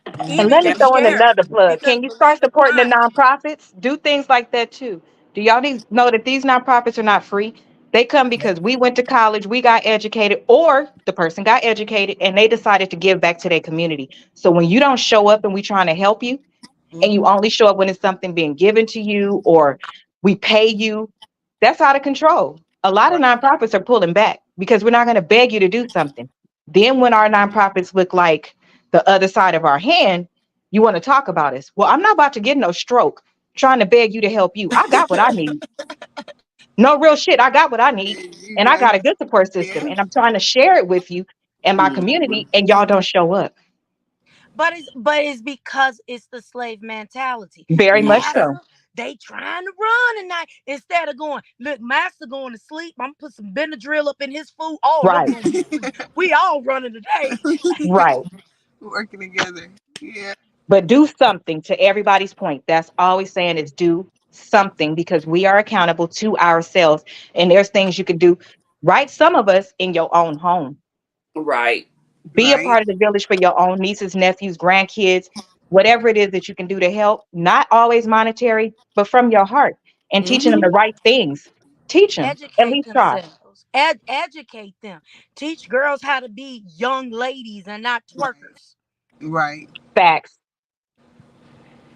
And let me throw in another plug. Can you start supporting the nonprofits? Do things like that too. Do y'all know that these nonprofits are not free? They come because we went to college, we got educated, or the person got educated and they decided to give back to their community. So when you don't show up and we trying to help you, and you only show up when it's something being given to you or we pay you, that's out of control. A lot of nonprofits are pulling back because we're not going to beg you to do something. Then when our nonprofits look like the other side of our hand, you want to talk about us. Well, I'm not about to get no stroke trying to beg you to help you. I got what I need. No, real shit. I got what I need. And I got a good support system. And I'm trying to share it with you and my community, and y'all don't show up. But it's because it's the slave mentality. Very much so. They trying to run tonight instead of going, look, master going to sleep. I'm gonna put some Benadryl up in his food. Oh, right. We all running today. Right. Working together. Yeah. But do something, to everybody's point. That's always saying is do something, because we are accountable to ourselves. And there's things you can do. Right. Some of us in your own home. Right. Be a part of the village for your own nieces, nephews, grandkids, whatever it is that you can do to help. Not always monetary, but from your heart, and teaching them the right things. Teach them. Educate at least try. themselves. Educate them. Teach girls how to be young ladies and not twerkers. Right. Facts.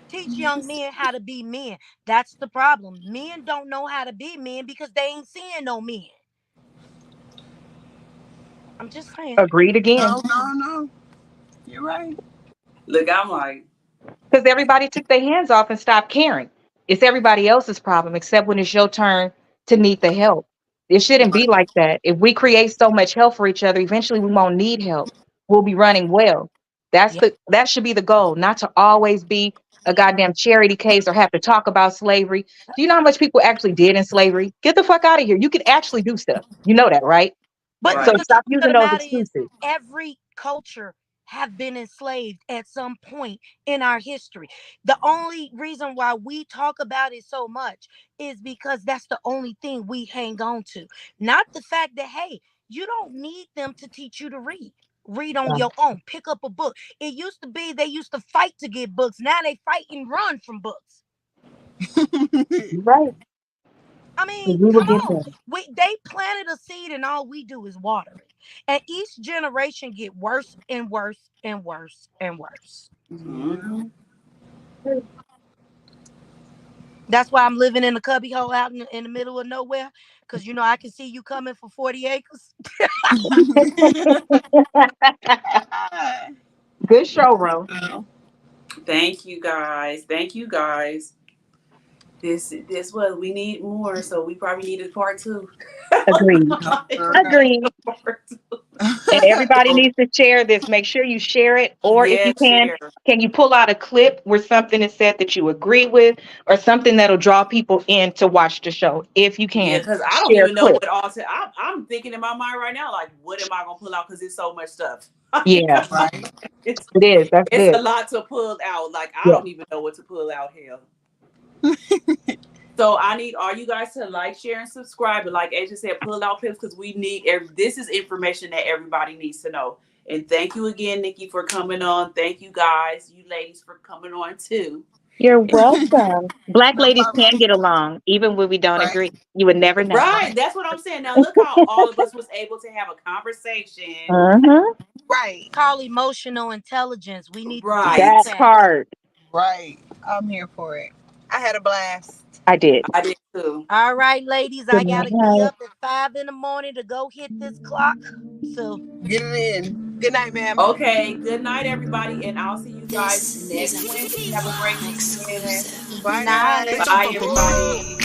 Teach young men how to be men. That's the problem. Men don't know how to be men because they ain't seeing no men. I'm just saying. Agreed again. No. You're right. Look, I'm like, because everybody took their hands off and stopped caring. It's everybody else's problem, except when it's your turn to need the help. It shouldn't be like that. If we create so much help for each other, eventually we won't need help. We'll be running well. That should be the goal, not to always be a goddamn charity case or have to talk about slavery. Do you know how much people actually did in slavery? Get the fuck out of here. You can actually do stuff. You know that, right? But so stop using those excuses. Every culture have been enslaved at some point in our history. The only reason why we talk about it so much is because that's the only thing we hang on to. Not the fact that, hey, you don't need them to teach you to read. Read on your own. Pick up a book. It used to be they used to fight to get books. Now they fight and run from books. Right. I mean, come on. They planted a seed and all we do is water it. And each generation get worse and worse and worse and worse. Mm-hmm. That's why I'm living in a cubby hole out in the middle of nowhere. Because, you know, I can see you coming for 40 acres. Good show, Ro. Thank you, guys. This was, we need more, so we probably needed part 2. Agreed. And everybody needs to share this. Make sure you share it, or if you can you pull out a clip where something is said that you agree with, or something that'll draw people in to watch the show, if you can. Yeah, because I don't even know what all. I'm thinking in my mind right now, like, what am I gonna pull out? Because it's so much stuff. Yeah, right. It's a lot to pull out. Like I don't even know what to pull out here. So I need all you guys to like, share, and subscribe. But like Asia said, pull out clips because we need this is information that everybody needs to know. And thank you again, Nikki, for coming on. Thank you guys, you ladies, for coming on too. You're welcome. Black ladies can get along, even when we don't agree. You would never know. Right, that's what I'm saying. Now look how all of us was able to have a conversation. Right. Call emotional intelligence. We need Right. That part. Right. I'm here for it. I had a blast. I did. I did too. All right, ladies, I Good gotta night. be up at 5 in the morning to go hit this clock. So get it in. Good night, ma'am. Okay, good night, everybody, and I'll see you guys next Wednesday. Have a great weekend. Bye, night. Bye, everybody.